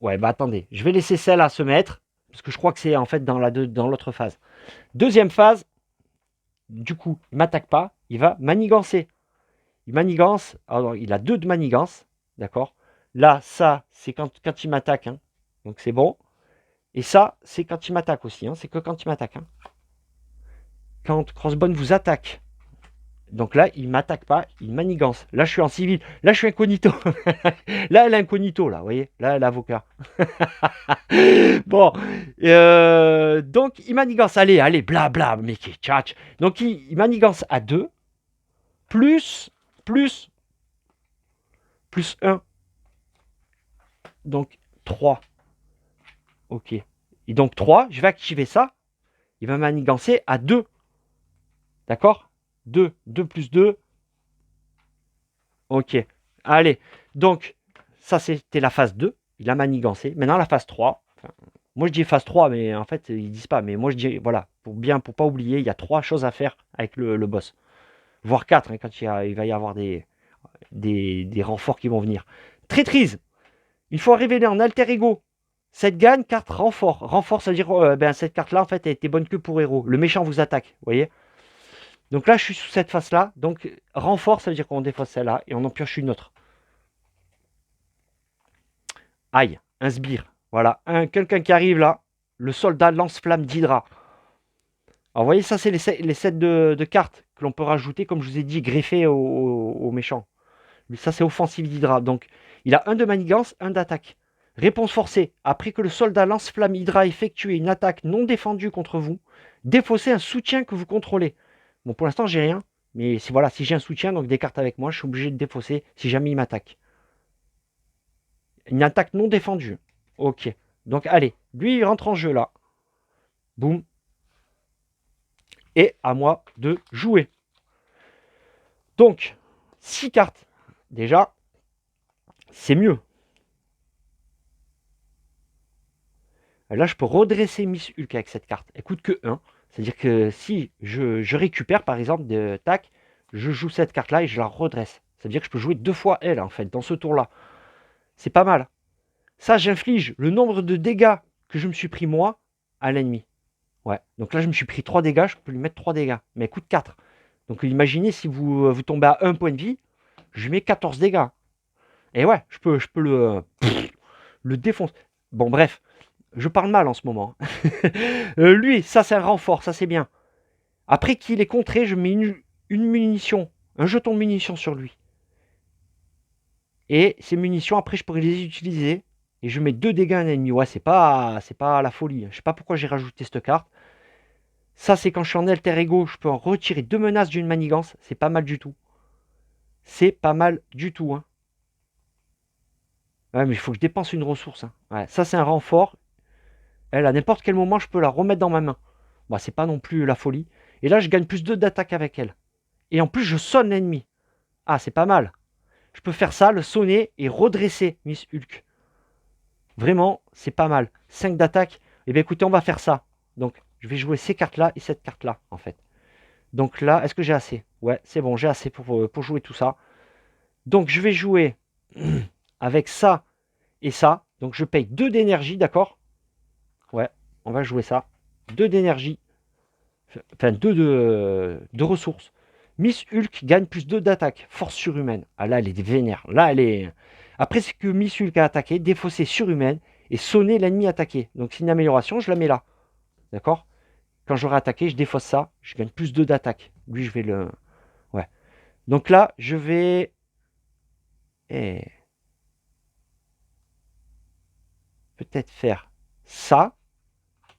Ouais, bah attendez. Je vais laisser celle-là se mettre. Parce que je crois que c'est en fait dans l'autre phase. Deuxième phase. Du coup, il ne m'attaque pas. Il va manigancer. Il manigance. Alors, il a 2 de manigance. D'accord. Là, ça, c'est quand il m'attaque. Hein. Donc, c'est bon. Et ça, c'est quand il m'attaque aussi. Hein. C'est que quand il m'attaque. Hein. Quand Crossbone vous attaque. Donc là, il m'attaque pas, il manigance. Là, je suis en civil. Là, je suis incognito. Là, elle est incognito, là, vous voyez. Là, l'avocat. Bon. Donc, il manigance. Allez, allez, blabla, mais qui tchatch. Donc, il manigance à 2. Plus, plus, plus 1. Donc, 3. Ok. Et donc, 3, je vais activer ça. Il va manigancer à 2. D'accord. 2. 2 plus 2. Ok. Allez. Donc, ça, c'était la phase 2. Il a manigancé. Maintenant, la phase 3. Enfin, moi, je dis phase 3, mais en fait, ils disent pas. Mais moi, je dis, voilà, pour pas oublier, il y a 3 choses à faire avec le boss. Voire 4, hein, quand il va y avoir des renforts qui vont venir. Traîtrise. Il faut révéler en alter ego. Cette gagne, carte renfort. Renfort, ça veut dire, cette carte-là, en fait, elle était bonne que pour héros. Le méchant vous attaque, vous voyez. Donc là, je suis sous cette face-là. Donc, renfort, ça veut dire qu'on défausse celle-là et on en pioche une autre. Aïe, un sbire. Voilà, quelqu'un qui arrive là. Le soldat lance-flamme d'Hydra. Alors, vous voyez, ça, c'est les sets de cartes que l'on peut rajouter, comme je vous ai dit, greffés au méchant. Ça, c'est offensive d'Hydra. Donc, il a un de manigance, un d'attaque. Réponse forcée. Après que le soldat lance-flamme Hydra effectue une attaque non défendue contre vous, défaussez un soutien que vous contrôlez. Bon, pour l'instant, j'ai rien. Mais voilà, si j'ai un soutien, donc des cartes avec moi, je suis obligé de défausser si jamais il m'attaque. Une attaque non défendue. Ok. Donc, allez. Lui, il rentre en jeu, là. Boum. Et à moi de jouer. Donc, 6 cartes. Déjà, c'est mieux. Là, je peux redresser Miss Hulk avec cette carte. Elle coûte que 1. C'est-à-dire que si je récupère, par exemple, de tac, je joue cette carte-là et je la redresse. C'est-à-dire que je peux jouer 2 fois elle, en fait, dans ce tour-là. C'est pas mal. Ça, j'inflige le nombre de dégâts que je me suis pris, moi, à l'ennemi. Ouais. Donc là, je me suis pris 3 dégâts, je peux lui mettre 3 dégâts. Mais elle coûte 4. Donc imaginez si vous tombez à 1 point de vie, je lui mets 14 dégâts. Et ouais, je peux le défoncer. Bon, bref. Je parle mal en ce moment. Lui, ça c'est un renfort, ça c'est bien. Après qu'il est contré, je mets une munition, un jeton de munitions sur lui. Et ces munitions, après, je pourrais les utiliser. Et je mets 2 dégâts à un ennemi. Ouais, c'est pas la folie. Je sais pas pourquoi j'ai rajouté cette carte. Ça, c'est quand je suis en alter ego, je peux en retirer 2 menaces d'une manigance. C'est pas mal du tout. C'est pas mal du tout. Hein. Ouais, mais il faut que je dépense une ressource. Hein. Ouais, ça, c'est un renfort. Elle, à n'importe quel moment, je peux la remettre dans ma main. Bah, c'est pas non plus la folie. Et là, je gagne plus 2 d'attaque avec elle. Et en plus, je sonne l'ennemi. Ah, c'est pas mal. Je peux faire ça, le sonner et redresser Miss Hulk. Vraiment, c'est pas mal. 5 d'attaque. Eh bien, écoutez, on va faire ça. Donc, je vais jouer ces cartes-là et cette carte-là, en fait. Donc là, est-ce que j'ai assez? Ouais, c'est bon, j'ai assez pour jouer tout ça. Donc, je vais jouer avec ça et ça. Donc, je paye 2 d'énergie, d'accord? Ouais, on va jouer ça. 2 d'énergie. Enfin, 2 de ressources. Miss Hulk gagne plus 2 d'attaque. Force surhumaine. Ah là, elle est vénère. Là, elle est. Après, c'est que Miss Hulk a attaqué, défaussé surhumaine et sonner l'ennemi attaqué. Donc, c'est une amélioration, je la mets là. D'accord? Quand j'aurai attaqué, je défausse ça. Je gagne plus 2 d'attaque. Lui, je vais le. Ouais. Donc là, je vais. Eh, peut-être faire ça.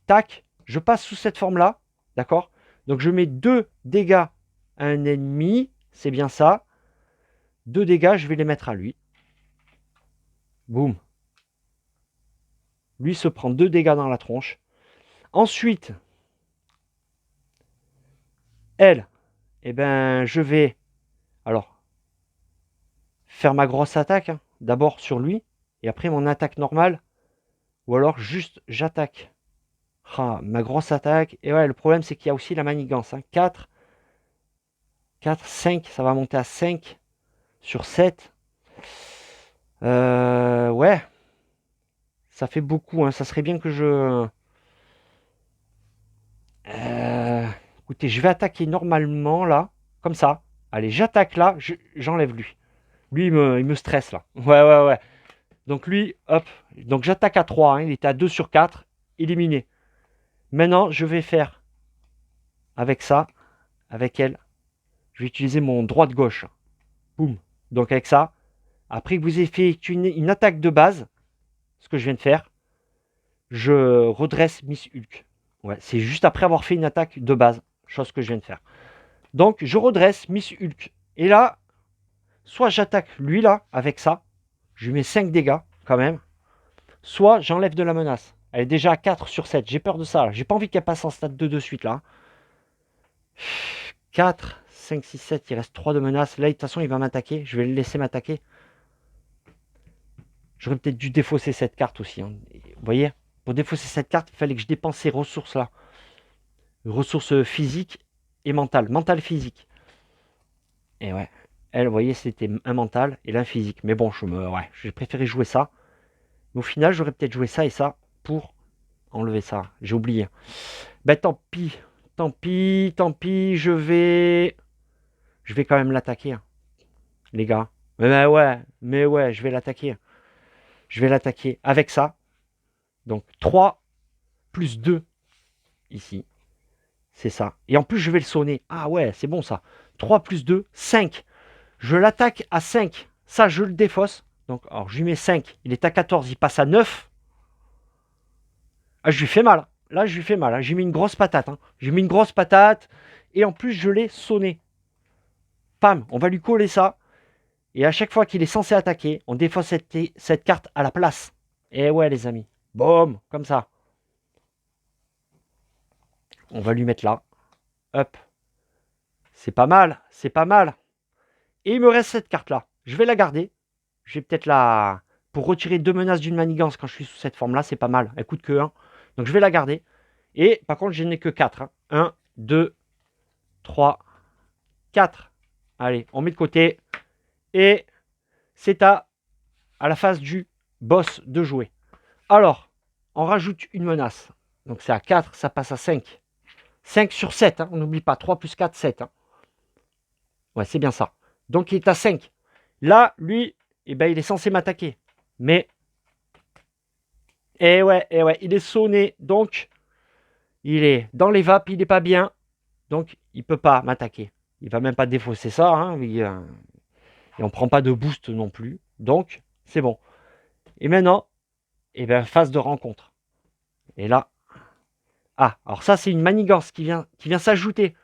Tac. Je passe sous cette forme-là. D'accord? Donc, je mets 2 dégâts à un ennemi. C'est bien ça. 2 dégâts, je vais les mettre à lui. Boum. Lui se prend 2 dégâts dans la tronche. Ensuite, elle, eh ben, je vais alors faire ma grosse attaque. Hein, d'abord sur lui. Et après mon attaque normale. Ou alors juste j'attaque. Ah, ma grosse attaque. Et ouais, le problème c'est qu'il y a aussi la manigance. Hein. 4, 4, 5. Ça va monter à 5 sur 7. Ouais. Ça fait beaucoup. Hein. Ça serait bien que je... écoutez, je vais attaquer normalement là. Comme ça. Allez, j'attaque là, j'enlève lui. Lui, il me stresse là. Ouais. Donc lui, hop. Donc j'attaque à 3, hein. Il était à 2 sur 4. Éliminé. Maintenant, je vais faire avec ça, avec elle. Je vais utiliser mon droite-gauche. Boum. Donc avec ça, après que vous ayez fait une attaque de base, ce que je viens de faire, je redresse Miss Hulk. Ouais, c'est juste après avoir fait une attaque de base, chose que je viens de faire. Donc je redresse Miss Hulk. Et là, soit j'attaque lui là, avec ça, je lui mets 5 dégâts quand même, soit j'enlève de la menace. Elle est déjà à 4 sur 7, j'ai peur de ça. J'ai pas envie qu'elle passe en stade 2 de suite là. 4, 5, 6, 7, il reste 3 de menace. Là, de toute façon, il va m'attaquer. Je vais le laisser m'attaquer. J'aurais peut-être dû défausser cette carte aussi. Hein. Vous voyez, pour défausser cette carte, il fallait que je dépense ces ressources-là. Ressources physiques et mentales. Mentale, physique. Et ouais. Elle, vous voyez, c'était un mental et l'un physique. Mais bon, j'ai préféré jouer ça. Mais au final, j'aurais peut-être joué ça et ça pour enlever ça. J'ai oublié. Ben tant pis. Tant pis. Je vais quand même l'attaquer. Hein, les gars. Mais ouais, je vais l'attaquer. Je vais l'attaquer avec ça. Donc 3 plus 2 ici. C'est ça. Et en plus, je vais le sonner. Ah ouais, c'est bon ça. 3 plus 2, 5. Je l'attaque à 5. Ça, je le défausse. Donc, alors, je lui mets 5. Il est à 14. Il passe à 9. Ah, je lui fais mal. Là, je lui fais mal. Hein. J'ai mis une grosse patate. Hein. J'ai mis une grosse patate. Et en plus, je l'ai sonné. Pam, on va lui coller ça. Et à chaque fois qu'il est censé attaquer, on défausse cette carte à la place. Et ouais, les amis. Boum, comme ça. On va lui mettre là. Hop. C'est pas mal. Et il me reste cette carte-là. Je vais la garder. Je vais peut-être la... Pour retirer 2 menaces d'une manigance quand je suis sous cette forme-là, c'est pas mal. Elle coûte que 1. Donc je vais la garder. Et par contre, je n'ai que 4. 1, 2, 3, 4. Allez, on met de côté. Et c'est à la phase du boss de jouer. Alors, on rajoute une menace. Donc c'est à 4, ça passe à 5. 5 sur 7, hein. On n'oublie pas. 3 plus 4, 7. Hein. Ouais, c'est bien ça. Donc il est à 5. Là, lui, eh ben, il est censé m'attaquer. Mais, ouais, il est sonné. Donc, il est dans les vapes, il n'est pas bien. Donc, il ne peut pas m'attaquer. Il ne va même pas défausser ça. Hein, et on ne prend pas de boost non plus. Donc, c'est bon. Et maintenant, eh ben, phase de rencontre. Et là, ah, alors ça, c'est une manigance qui vient s'ajouter.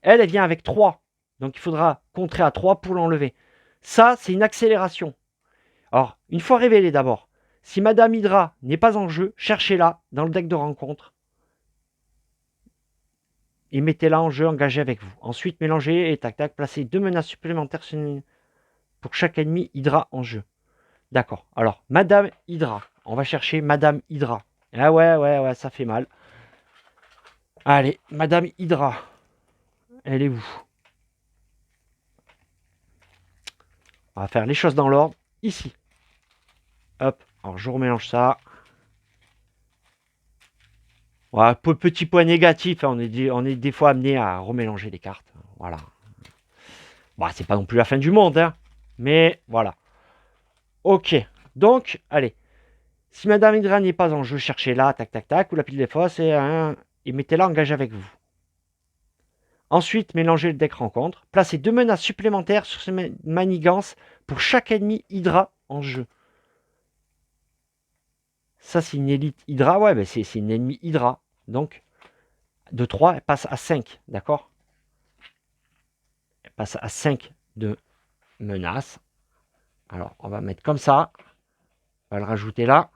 Elle vient avec 3. Donc, il faudra contrer à 3 pour l'enlever. Ça, c'est une accélération. Alors, une fois révélée d'abord, si Madame Hydra n'est pas en jeu, cherchez-la dans le deck de rencontre. Et mettez-la en jeu, engagée avec vous. Ensuite, mélangez et tac, placez 2 menaces supplémentaires pour chaque ennemi Hydra en jeu. D'accord. Alors, Madame Hydra. On va chercher Madame Hydra. Ah ouais, ça fait mal. Allez, Madame Hydra. Elle est où? On va faire les choses dans l'ordre. Ici. Hop. Alors, je remélange ça. Voilà, petit point négatif. On est des fois amené à remélanger les cartes. Voilà. Bon, c'est pas non plus la fin du monde. Hein, mais voilà. Ok. Donc, allez. Si Madame Hydra n'est pas en jeu, cherchez-la. Tac. Ou la pile des fosses. Et mettez-la engagée avec vous. Ensuite, mélangez le deck rencontre. Placez 2 menaces supplémentaires sur ces manigances pour chaque ennemi Hydra en jeu. Ça, c'est une élite Hydra. Ouais, ben c'est une ennemie Hydra. Donc, de 3, elle passe à 5. D'accord? Elle passe à 5 de menaces. Alors, on va mettre comme ça. On va le rajouter là.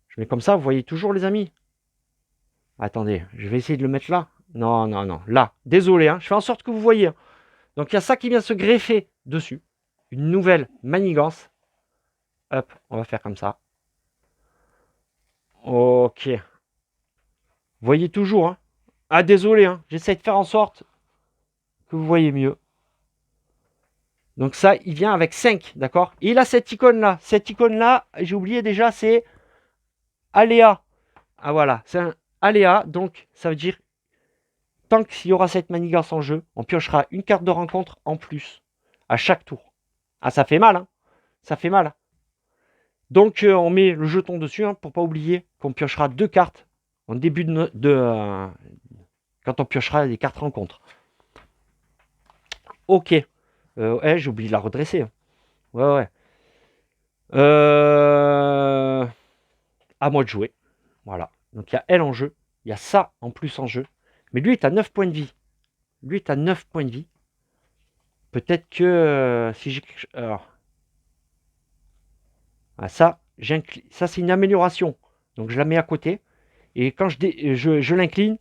Je mets comme ça, vous voyez toujours, les amis? Attendez, je vais essayer de le mettre là. Non. Là, désolé, hein, je fais en sorte que vous voyez. Hein. Donc, il y a ça qui vient se greffer dessus. Une nouvelle manigance. Hop, on va faire comme ça. Ok. Vous voyez toujours. Hein. Ah, désolé, hein, j'essaie de faire en sorte que vous voyez mieux. Donc ça, il vient avec 5, d'accord? Et il a cette icône-là. Cette icône-là, j'ai oublié déjà, c'est aléa. Ah voilà, c'est un aléa, donc ça veut dire tant qu'il y aura cette manigance en jeu, on piochera une carte de rencontre en plus à chaque tour. Ah, ça fait mal, hein. Ça fait mal. Donc, on met le jeton dessus, hein, pour pas oublier qu'on piochera 2 cartes en début quand on piochera les cartes rencontres. Ok. Ouais, j'ai oublié de la redresser. Ouais, ouais. À moi de jouer. Voilà. Donc, il y a elle en jeu. Il y a ça en plus en jeu. Mais lui est à 9 points de vie. Lui est à 9 points de vie. Peut-être que si j'ai... Alors, ah, ça, ça c'est une amélioration. Donc, je la mets à côté. Et quand je l'incline,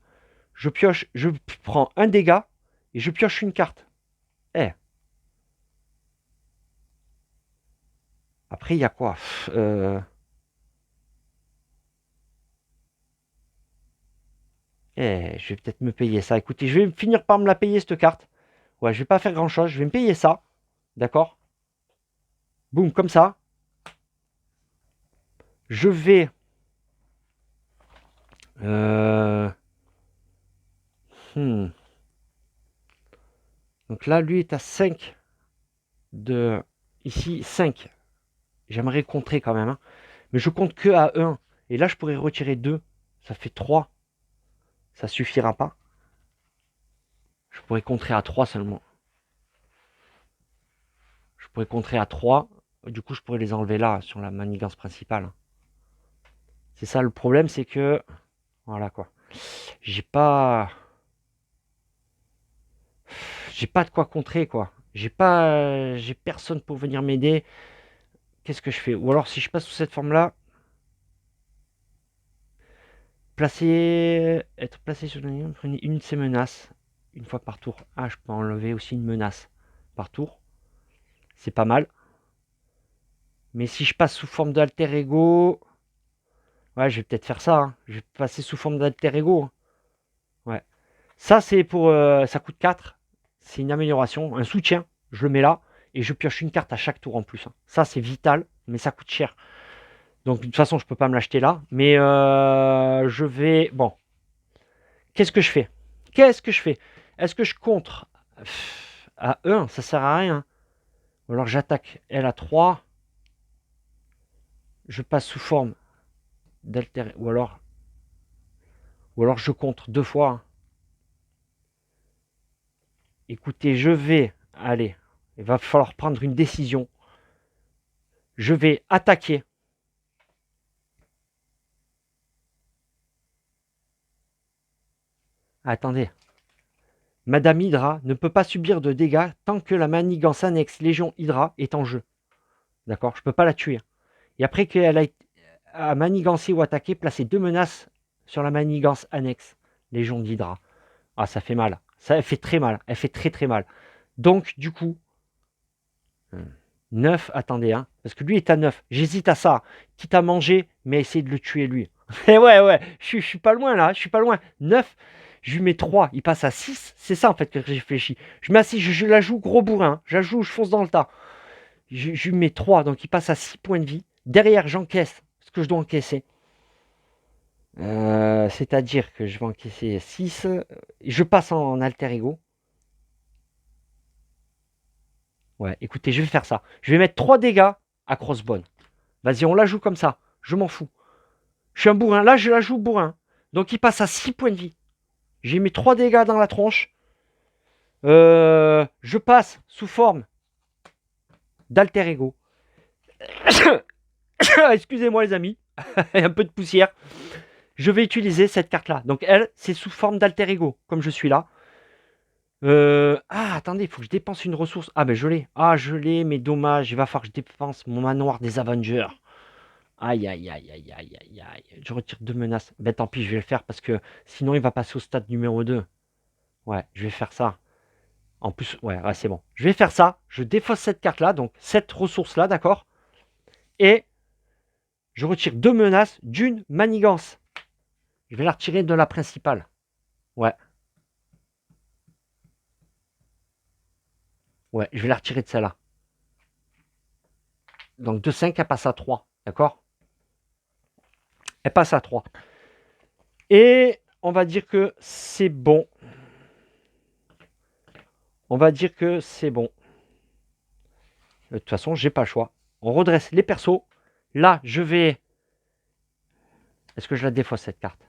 je pioche, je prends un dégât et je pioche une carte. Eh. Après, il y a quoi? Je vais peut-être me payer ça. Écoutez, je vais finir par me la payer, cette carte. Ouais, je vais pas faire grand-chose. Je vais me payer ça. D'accord? Boum, comme ça. Je vais... Donc là, lui est à 5 de... Ici, 5. J'aimerais contrer quand même, hein. Mais je compte que à 1. Et là, je pourrais retirer 2. Ça fait 3. Ça suffira pas. Je pourrais contrer à 3 seulement. Je pourrais contrer à 3. Du coup, je pourrais les enlever là, sur la manigance principale. C'est ça le problème, c'est que... Voilà quoi. J'ai pas... J'ai pas de quoi contrer, quoi. J'ai personne pour venir m'aider. Qu'est-ce que je fais? Ou alors, si je passe sous cette forme-là... Être placé sur une de ces menaces. Une fois par tour. Ah, je peux enlever aussi une menace par tour. C'est pas mal. Mais si je passe sous forme d'alter ego... Ouais, je vais peut-être faire ça, hein. Je vais passer sous forme d'alter ego, hein. Ouais. Ça, c'est pour... ça coûte 4. C'est une amélioration, un soutien. Je le mets là. Et je pioche une carte à chaque tour en plus, hein. Ça, c'est vital, mais ça coûte cher. Donc, de toute façon, je peux pas me l'acheter là. Mais je vais... Bon. Qu'est-ce que je fais? Qu'est-ce que je fais? Est-ce que je contre à 1? Ça sert à rien. Ou alors, j'attaque elle à 3. Je passe sous forme d'alter... Ou alors je contre 2 fois, hein. Écoutez, je vais... Allez, il va falloir prendre une décision. Je vais attaquer. Attendez. Madame Hydra ne peut pas subir de dégâts tant que la manigance annexe Légion Hydra est en jeu. D'accord? Je ne peux pas la tuer. Et après qu'elle a manigancé ou attaqué, placer 2 menaces sur la manigance annexe Légion d'Hydra. Ah, ça fait mal. Ça fait très mal. Elle fait très très mal. Donc, du coup, 9, attendez, hein, parce que lui est à 9. J'hésite à ça. Quitte à manger, mais essayer de le tuer lui. Et ouais, je suis pas loin là, je suis pas loin. 9, je lui mets 3, il passe à 6. C'est ça en fait que j'ai réfléchi. Je mets à 6, je la joue gros bourrin. Je la joue, je fonce dans le tas. Je lui mets 3, donc il passe à 6 points de vie. Derrière, j'encaisse ce que je dois encaisser. C'est-à-dire que je vais encaisser 6. Je passe en alter ego. Ouais, écoutez, je vais faire ça. Je vais mettre 3 dégâts à crossbone. Vas-y, on la joue comme ça. Je m'en fous. Je suis un bourrin. Là, je la joue bourrin. Donc, il passe à 6 points de vie. J'ai mis 3 dégâts dans la tronche. Je passe sous forme d'alter ego. Excusez-moi, les amis. Il y a un peu de poussière. Je vais utiliser cette carte-là. Donc, elle, c'est sous forme d'alter ego, comme je suis là. Attendez, il faut que je dépense une ressource. Ah, ben je l'ai. Ah, je l'ai, mais dommage. Il va falloir que je dépense mon manoir des Avengers. Aïe, aïe, aïe, aïe, aïe, aïe, aïe. Je retire 2 menaces. Ben tant pis, je vais le faire parce que sinon il va passer au stade numéro 2. Ouais, je vais faire ça. En plus, ouais, c'est bon. Je vais faire ça. Je défausse cette carte-là, donc cette ressource-là, d'accord? Et je retire 2 menaces d'une manigance. Je vais la retirer de la principale. Ouais. Ouais, je vais la retirer de celle-là. Donc de 5, elle passe à 3. D'accord? Elle passe à 3. Et on va dire que c'est bon. On va dire que c'est bon. De toute façon, j'ai pas le choix. On redresse les persos. Là, je vais... Est-ce que je la défausse, cette carte?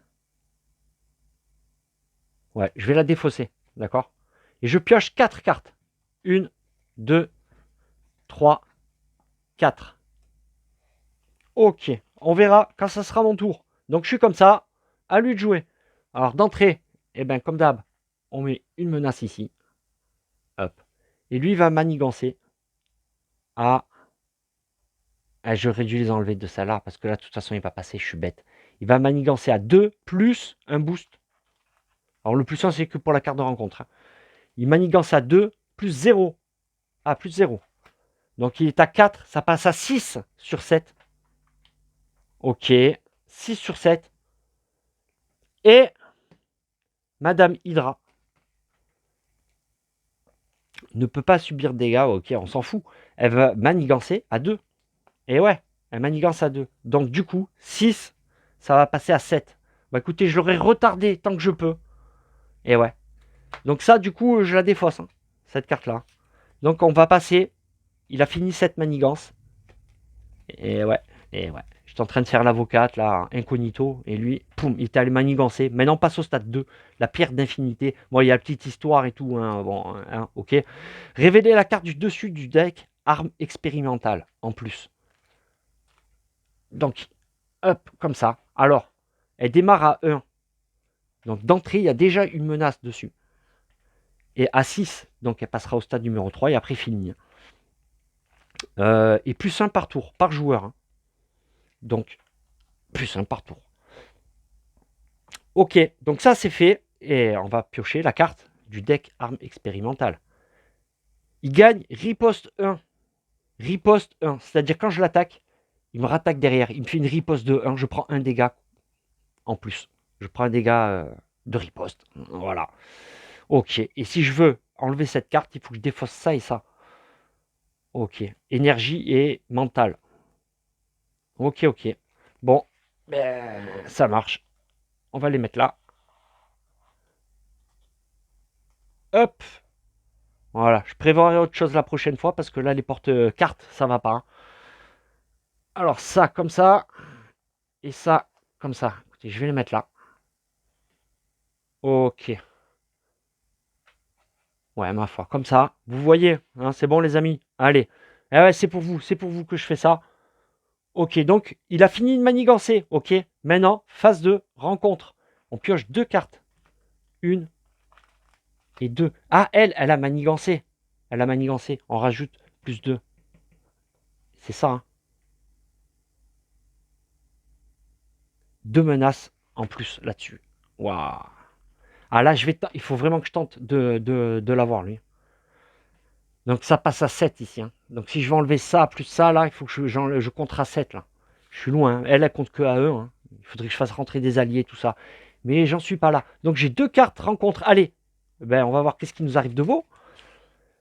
Ouais, je vais la défausser. D'accord? Et je pioche 4 cartes. 1, 2, 3, 4. Ok. On verra quand ça sera mon tour. Donc, je suis comme ça. À lui de jouer. Alors, d'entrée, eh ben, comme d'hab, on met une menace ici. Hop. Et lui, il va manigancer. Ah. Je réduis les enlever de celle-là, parce que là, de toute façon, il va passer, je suis bête. Il va manigancer à 2 plus un boost. Alors, le plus 1, c'est que pour la carte de rencontre. Hein. Il manigance à 2 plus 0. Ah, plus 0. Donc, il est à 4, ça passe à 6 sur 7. Ok, 6 sur 7. Et Madame Hydra ne peut pas subir de dégâts, ok, on s'en fout. Elle va manigancer à 2. Et ouais, elle manigance à 2. Donc du coup, 6, ça va passer à 7. Bah écoutez, je l'aurais retardé tant que je peux. Et ouais. Donc ça, du coup, je la défausse, hein, cette carte-là. Donc on va passer. Il a fini cette manigance. Et ouais, et ouais. J'étais en train de faire l'avocate, là, incognito. Et lui, poum, il était allé manigancer. Maintenant, on passe au stade 2. La pierre d'infinité. Bon, il y a la petite histoire et tout. Hein, bon, hein, ok. Révéler la carte du dessus du deck. Arme expérimentale, en plus. Donc, hop, comme ça. Alors, elle démarre à 1. Donc, d'entrée, il y a déjà une menace dessus. Et à 6, donc elle passera au stade numéro 3 et après fini. Et plus 1 par tour, par joueur. Hein. Donc, plus 1 par tour. Ok, donc ça c'est fait. Et on va piocher la carte du deck arme expérimentale. Il gagne riposte 1. Riposte 1. C'est-à-dire quand je l'attaque, il me rattaque derrière. Il me fait une riposte de 1. Je prends un dégât en plus. Je prends un dégât de riposte. Voilà. Ok. Et si je veux enlever cette carte, il faut que je défausse ça et ça. Ok. Énergie et mentale. Ok, ok. Bon. Ça marche. On va les mettre là. Hop. Voilà. Je prévoirai autre chose la prochaine fois parce que là, les porte-cartes, ça va pas. Hein. Alors, ça comme ça. Et ça comme ça. Écoutez, je vais les mettre là. Ok. Ouais, ma foi. Comme ça. Vous voyez. Hein, c'est bon, les amis. Allez. Eh ouais, c'est pour vous. C'est pour vous que je fais ça. Ok, donc il a fini de manigancer. Ok, maintenant, phase 2, rencontre. On pioche 2 cartes. 1 et 2. Ah, elle a manigancé. Elle a manigancé. On rajoute plus 2. C'est ça. Hein. 2 menaces en plus là-dessus. Waouh. Ah là, il faut vraiment que je tente de l'avoir, lui. Donc ça passe à 7 ici. Hein. Donc si je vais enlever ça plus ça, là, il faut que je compte à 7. Là. Je suis loin. Hein. Elle compte que à eux. Hein. Il faudrait que je fasse rentrer des alliés, tout ça. Mais j'en suis pas là. Donc j'ai 2 cartes rencontre. Allez, ben, on va voir qu'est-ce qui nous arrive de beau.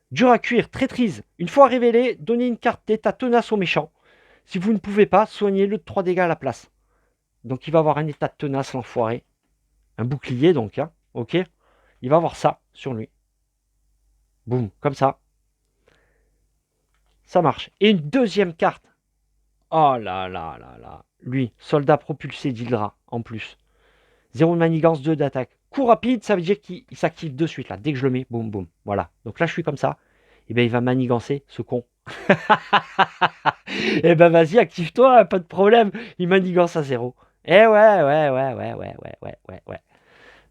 Dur à cuire, traîtrise. Une fois révélé, donnez une carte d'état tenace au méchant. Si vous ne pouvez pas, soignez-le de 3 dégâts à la place. Donc il va avoir un état de tenace, l'enfoiré. Un bouclier donc. Hein. Ok. Il va avoir ça sur lui. Boum, comme ça. Ça marche. Et une deuxième carte. Oh là là là là. Lui, soldat propulsé d'Hydra, en plus. 0 de manigance, 2 d'attaque. Coup rapide, ça veut dire qu'il s'active de suite, là. Dès que je le mets, boum, boum. Voilà. Donc là, je suis comme ça. Et bien, il va manigancer, ce con. Eh ben, vas-y, active-toi, pas de problème. Il manigance à 0. Eh ouais.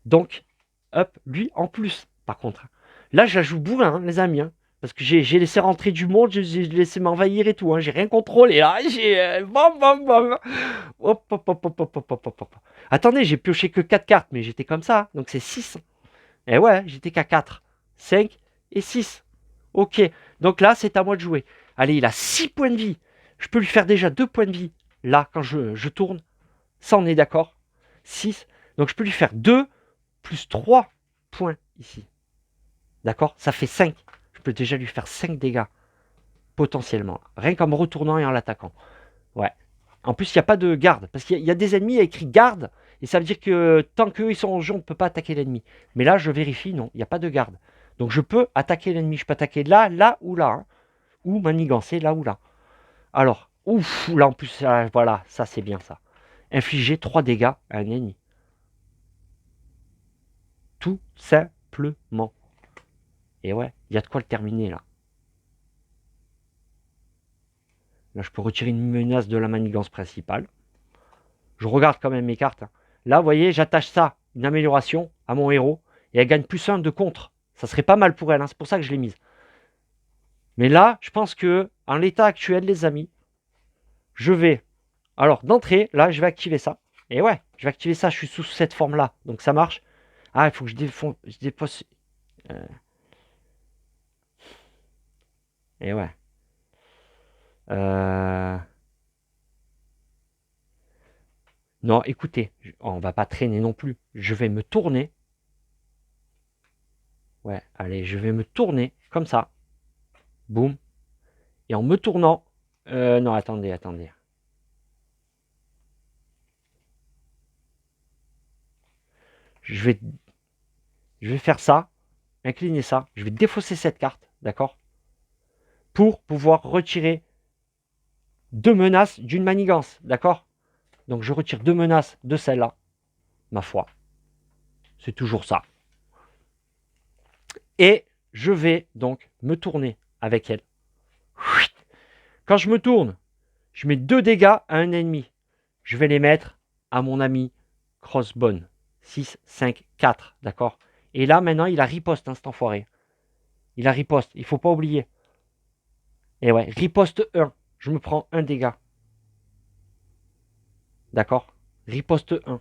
Donc, hop, lui, en plus, par contre. Là, je la joue bourrin, hein, les amis. Hein. Parce que j'ai laissé rentrer du monde, j'ai laissé m'envahir et tout. Hein. J'ai rien contrôlé. Là. J'ai. Bam, bam, bam. Hop, hop, hop, hop, hop, hop, hop, hop. Attendez, j'ai pioché que 4 cartes, mais j'étais comme ça. Donc c'est 6. Et ouais, j'étais qu'à 4. 5 et 6. Ok. Donc là, c'est à moi de jouer. Allez, il a 6 points de vie. Je peux lui faire déjà 2 points de vie. Là, quand je tourne. Ça, on est d'accord. 6. Donc je peux lui faire 2 plus 3 points ici. D'accord? Ça fait 5. Je peux déjà lui faire 5 dégâts. Potentiellement. Rien qu'en me retournant et en l'attaquant. Ouais. En plus, il n'y a pas de garde. Parce qu'il y a des ennemis, il y a écrit garde. Et ça veut dire que tant qu'eux ils sont en jeu, on ne peut pas attaquer l'ennemi. Mais là, je vérifie, non, il n'y a pas de garde. Donc je peux attaquer l'ennemi. Je peux attaquer là, là ou là. Hein. Ou manigancer là ou là. Alors, ouf, là en plus, voilà, ça c'est bien ça. Infliger 3 dégâts à un ennemi. Tout simplement. Et ouais, il y a de quoi le terminer là. Là, je peux retirer une menace de la manigance principale. Je regarde quand même mes cartes. Là, vous voyez, j'attache ça, une amélioration, à mon héros. Et elle gagne plus 1 de contre. Ça serait pas mal pour elle, hein, c'est pour ça que je l'ai mise. Mais là, je pense que, en l'état actuel, les amis, je vais... Alors, d'entrée, là, je vais activer ça. Et ouais, je vais activer ça, je suis sous cette forme-là. Donc ça marche. Ah, il faut que je dépose... Et ouais. Non, écoutez, on va pas traîner non plus. Je vais me tourner. Ouais, allez, je vais me tourner comme ça. Boum. Et en me tournant... non, attendez. Je vais faire ça. Incliner ça. Je vais défausser cette carte, d'accord? Pour pouvoir retirer 2 menaces d'une manigance, d'accord? Donc je retire 2 menaces de celle-là. Ma foi. C'est toujours ça. Et je vais donc me tourner avec elle. Quand je me tourne, je mets 2 dégâts à un ennemi. Je vais les mettre à mon ami Crossbone. 6, 5, 4, d'accord? Et là, maintenant, il a riposte, hein, cet enfoiré. Il a riposte, il faut pas oublier. Et ouais, riposte 1. Je me prends 1 dégât. D'accord? Riposte 1.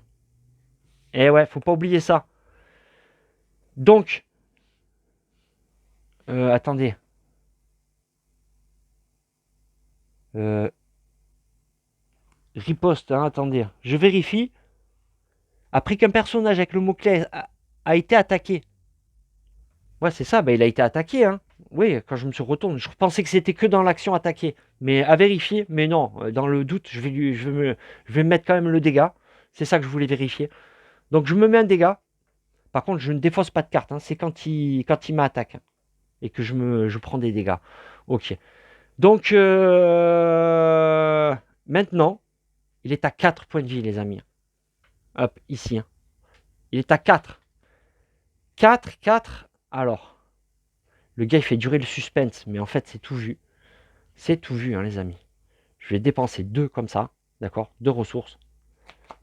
Et ouais, faut pas oublier ça. Donc, attendez. Riposte, hein, attendez. Je vérifie. Après qu'un personnage avec le mot-clé a été attaqué. Ouais, c'est ça, bah, il a été attaqué. Hein. Oui, quand je me suis retourné, je pensais que c'était que dans l'action attaquée. Mais à vérifier, mais non, dans le doute, je vais mettre quand même le dégât. C'est ça que je voulais vérifier. Donc je me mets un dégât. Par contre, je ne défausse pas de carte. Hein. C'est quand il m'attaque. Hein, et que je prends des dégâts. Ok. Donc, maintenant, il est à 4 points de vie, les amis. Hop, ici. Hein. Il est à 4. 4, 4. Alors, le gars, il fait durer le suspense. Mais en fait, c'est tout vu. C'est tout vu, hein, les amis. Je vais dépenser 2 comme ça. D'accord? 2 ressources.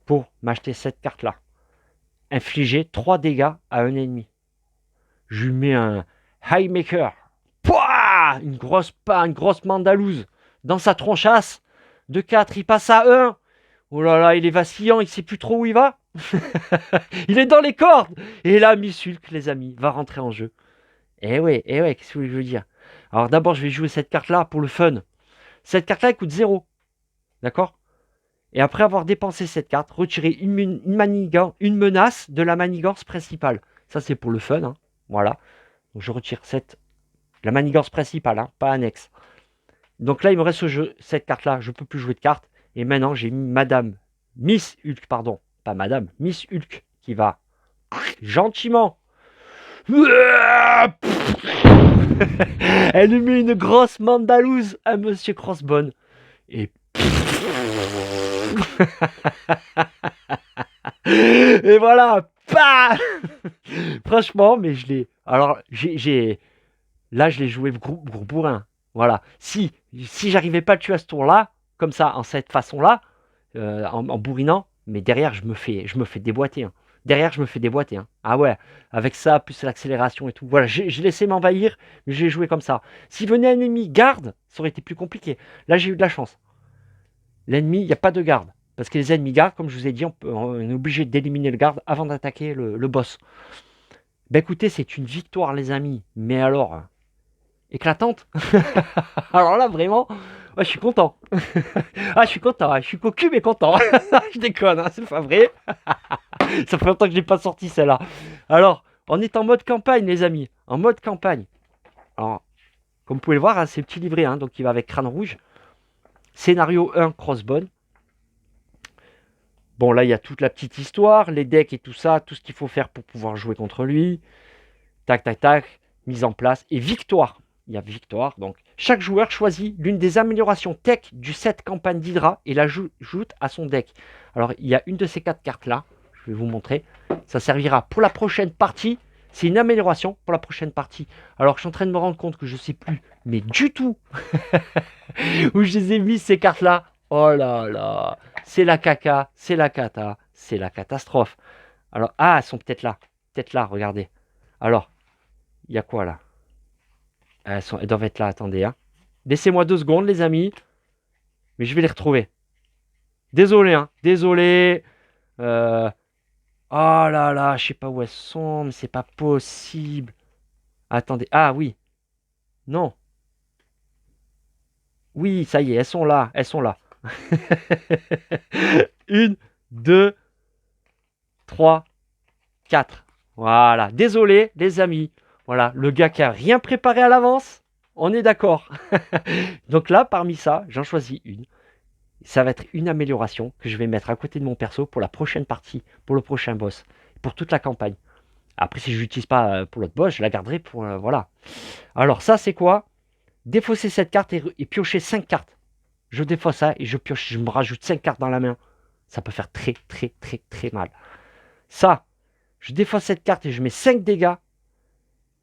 Pour m'acheter cette carte-là. Infliger 3 dégâts à un ennemi. Je lui mets un Highmaker. Pouah, une grosse mandalouse dans sa tronchasse. De 4, il passe à 1. Oh là là, il est vacillant, il sait plus trop où il va. Il est dans les cordes. Et là, Missulk, les amis, va rentrer en jeu. Eh ouais, qu'est-ce que je veux dire? Alors d'abord, je vais jouer cette carte-là pour le fun. Cette carte-là, elle coûte 0. D'accord? Et après avoir dépensé cette carte, retirer une menace de la manigance principale. Ça, c'est pour le fun. Hein. Voilà. Donc je retire la manigance principale, hein, pas annexe. Donc là, il me reste cette carte-là. Je ne peux plus jouer de carte. Et maintenant, j'ai Miss Hulk, pardon. Pas Madame, Miss Hulk, qui va gentiment. Elle lui met une grosse mandalouse à Monsieur Crossbone. Et... Et voilà. Bah franchement, mais je l'ai... Alors, là, je l'ai joué gros bourrin. Voilà. Si j'arrivais pas à le tuer à ce tour-là, comme ça, en cette façon-là, en bourrinant, mais derrière, je me fais déboîter. Hein. Derrière, je me fais déboîter. Hein. Ah ouais, avec ça, plus l'accélération et tout. Voilà, j'ai laissé m'envahir, mais j'ai joué comme ça. Si venait un ennemi garde, ça aurait été plus compliqué. Là, j'ai eu de la chance. L'ennemi, il n'y a pas de garde. Parce que les ennemis gardes, comme je vous ai dit, on est obligé d'éliminer le garde avant d'attaquer le boss. Ben écoutez, c'est une victoire, les amis. Mais alors, éclatante. Alors là, vraiment, ouais, je suis content. Ah, je suis content, je suis cocu mais content. Je déconne, hein, c'est pas vrai. Ça fait longtemps que je n'ai pas sorti celle-là. Alors, on est en mode campagne, les amis. En mode campagne. Alors, comme vous pouvez le voir, hein, c'est le petit livret, hein, donc il va avec Crâne Rouge. Scénario 1, Crossbone. Bon, là, il y a toute la petite histoire, les decks et tout ça, tout ce qu'il faut faire pour pouvoir jouer contre lui. Tac, tac, tac. mise en place. Et victoire. Il y a victoire. Donc, chaque joueur choisit l'une des améliorations tech du set campagne d'Hydra et l'ajoute à son deck. Alors, il y a une de ces 4 cartes-là. Je vais vous montrer. Ça servira pour la prochaine partie. C'est une amélioration pour la prochaine partie. Alors, je suis en train de me rendre compte que je ne sais plus, mais du tout, où je les ai mis ces cartes-là. Oh là là. C'est la caca, c'est la cata, c'est la catastrophe. Alors, ah, elles sont peut-être là. Peut-être là, regardez. Alors, il y a quoi là? Elles doivent être là, attendez. Hein. Laissez-moi 2 secondes, les amis. Mais je vais les retrouver. Désolé, hein. Désolé. Oh là là, je sais pas où elles sont, mais c'est pas possible. Attendez. Ah oui. Non. Oui, ça y est, elles sont là. Elles sont là. 1, 2, 3, 4. Voilà. Désolé, les amis. Voilà. Le gars qui a rien préparé à l'avance. On est d'accord. Donc là, parmi ça, j'en choisis une. Ça va être une amélioration que je vais mettre à côté de mon perso pour la prochaine partie, pour le prochain boss, pour toute la campagne. Après, si je l'utilise pas pour l'autre boss, je la garderai pour... voilà. Alors ça, c'est quoi? Défausser cette carte et piocher 5 cartes. Je défausse ça et je pioche, je me rajoute 5 cartes dans la main. Ça peut faire très, très, très, très mal. Ça, je défausse cette carte et je mets 5 dégâts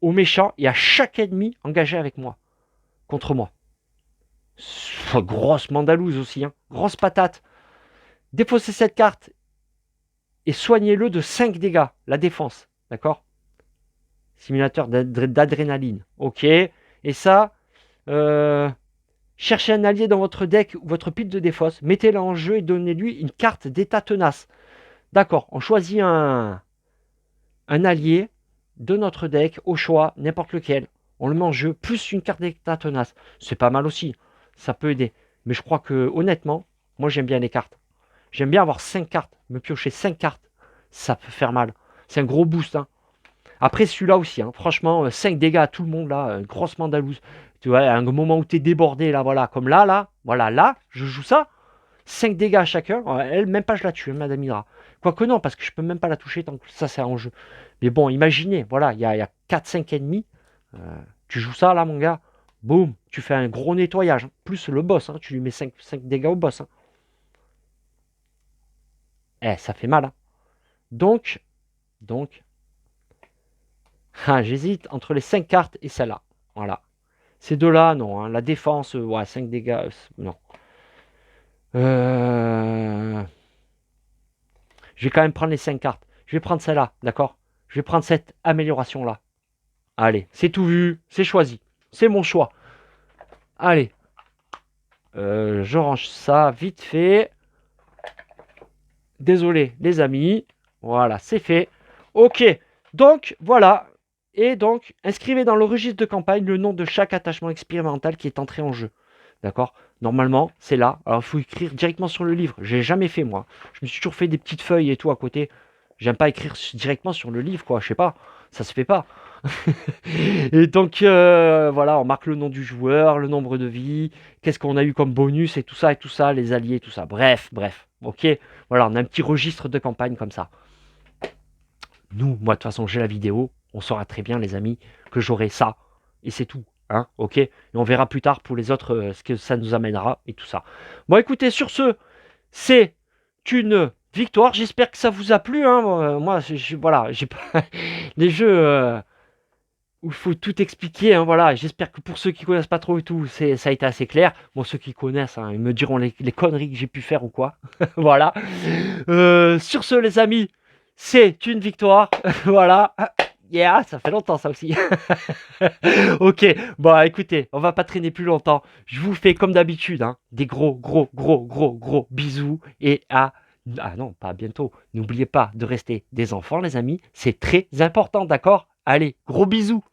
aux méchants et à chaque ennemi engagé avec moi, contre moi. Grosse mandalouse aussi, hein. Grosse patate. Défaussez cette carte et soignez-le de 5 dégâts, la défense. D'accord? Simulateur d'adrénaline. Ok. Et ça, cherchez un allié dans votre deck ou votre pile de défausse, mettez-le en jeu et donnez-lui une carte d'état tenace. D'accord, on choisit un allié de notre deck au choix, n'importe lequel. On le met en jeu, plus une carte d'état tenace. C'est pas mal aussi, ça peut aider. Mais je crois que, honnêtement, moi j'aime bien les cartes. J'aime bien avoir 5 cartes, me piocher 5 cartes, ça peut faire mal. C'est un gros boost. Hein. Après celui-là aussi, hein, franchement, 5 dégâts à tout le monde, là, grosse mandalouse. Tu vois, à un moment où tu es débordé, là, voilà, comme là, voilà, là, je joue ça. 5 dégâts à chacun, elle, même pas je la tue, hein, Madame Hydra. Quoique non, parce que je peux même pas la toucher tant que ça c'est en jeu. Mais bon, imaginez, voilà, il y a 4-5 ennemis. Tu joues ça là, mon gars. Boum, tu fais un gros nettoyage. Hein. Plus le boss, hein, tu lui mets 5 dégâts au boss. Hein. Ça fait mal. Hein. Donc, j'hésite entre les 5 cartes et celle-là. Voilà. Ces deux-là, non. Hein. La défense, ouais, 5 dégâts, non. Je vais quand même prendre les 5 cartes. Je vais prendre celle-là, d'accord? Je vais prendre cette amélioration-là. Allez, c'est tout vu, c'est choisi. C'est mon choix. Allez. Je range ça vite fait. Désolé, les amis. Voilà, c'est fait. Ok, donc, voilà. Et donc, inscrivez dans le registre de campagne le nom de chaque attachement expérimental qui est entré en jeu. D'accord? Normalement, c'est là. Alors, il faut écrire directement sur le livre. J'ai jamais fait, moi. Je me suis toujours fait des petites feuilles et tout à côté. J'aime pas écrire directement sur le livre, quoi. Je sais pas. Ça se fait pas. Et donc, voilà, on marque le nom du joueur, le nombre de vies, qu'est-ce qu'on a eu comme bonus et tout ça, les alliés, tout ça. Bref. Ok? Voilà, on a un petit registre de campagne comme ça. Nous, moi, de toute façon, j'ai la vidéo. On saura très bien, les amis, que j'aurai ça. Et c'est tout. Hein, ok, et on verra plus tard pour les autres ce que ça nous amènera et tout ça. Bon, écoutez, sur ce, c'est une victoire. J'espère que ça vous a plu. Hein. Moi, voilà, j'ai pas les jeux où il faut tout expliquer. Hein, voilà, j'espère que pour ceux qui connaissent pas trop et tout, ça a été assez clair. Bon, ceux qui connaissent, hein, ils me diront les conneries que j'ai pu faire ou quoi. Voilà. Sur ce, les amis, c'est une victoire. Voilà. Yeah, ça fait longtemps ça aussi. Ok, bon écoutez, on va pas traîner plus longtemps. Je vous fais comme d'habitude, hein, des gros bisous et ah non, pas bientôt. N'oubliez pas de rester des enfants, les amis. C'est très important, d'accord? Allez, gros bisous.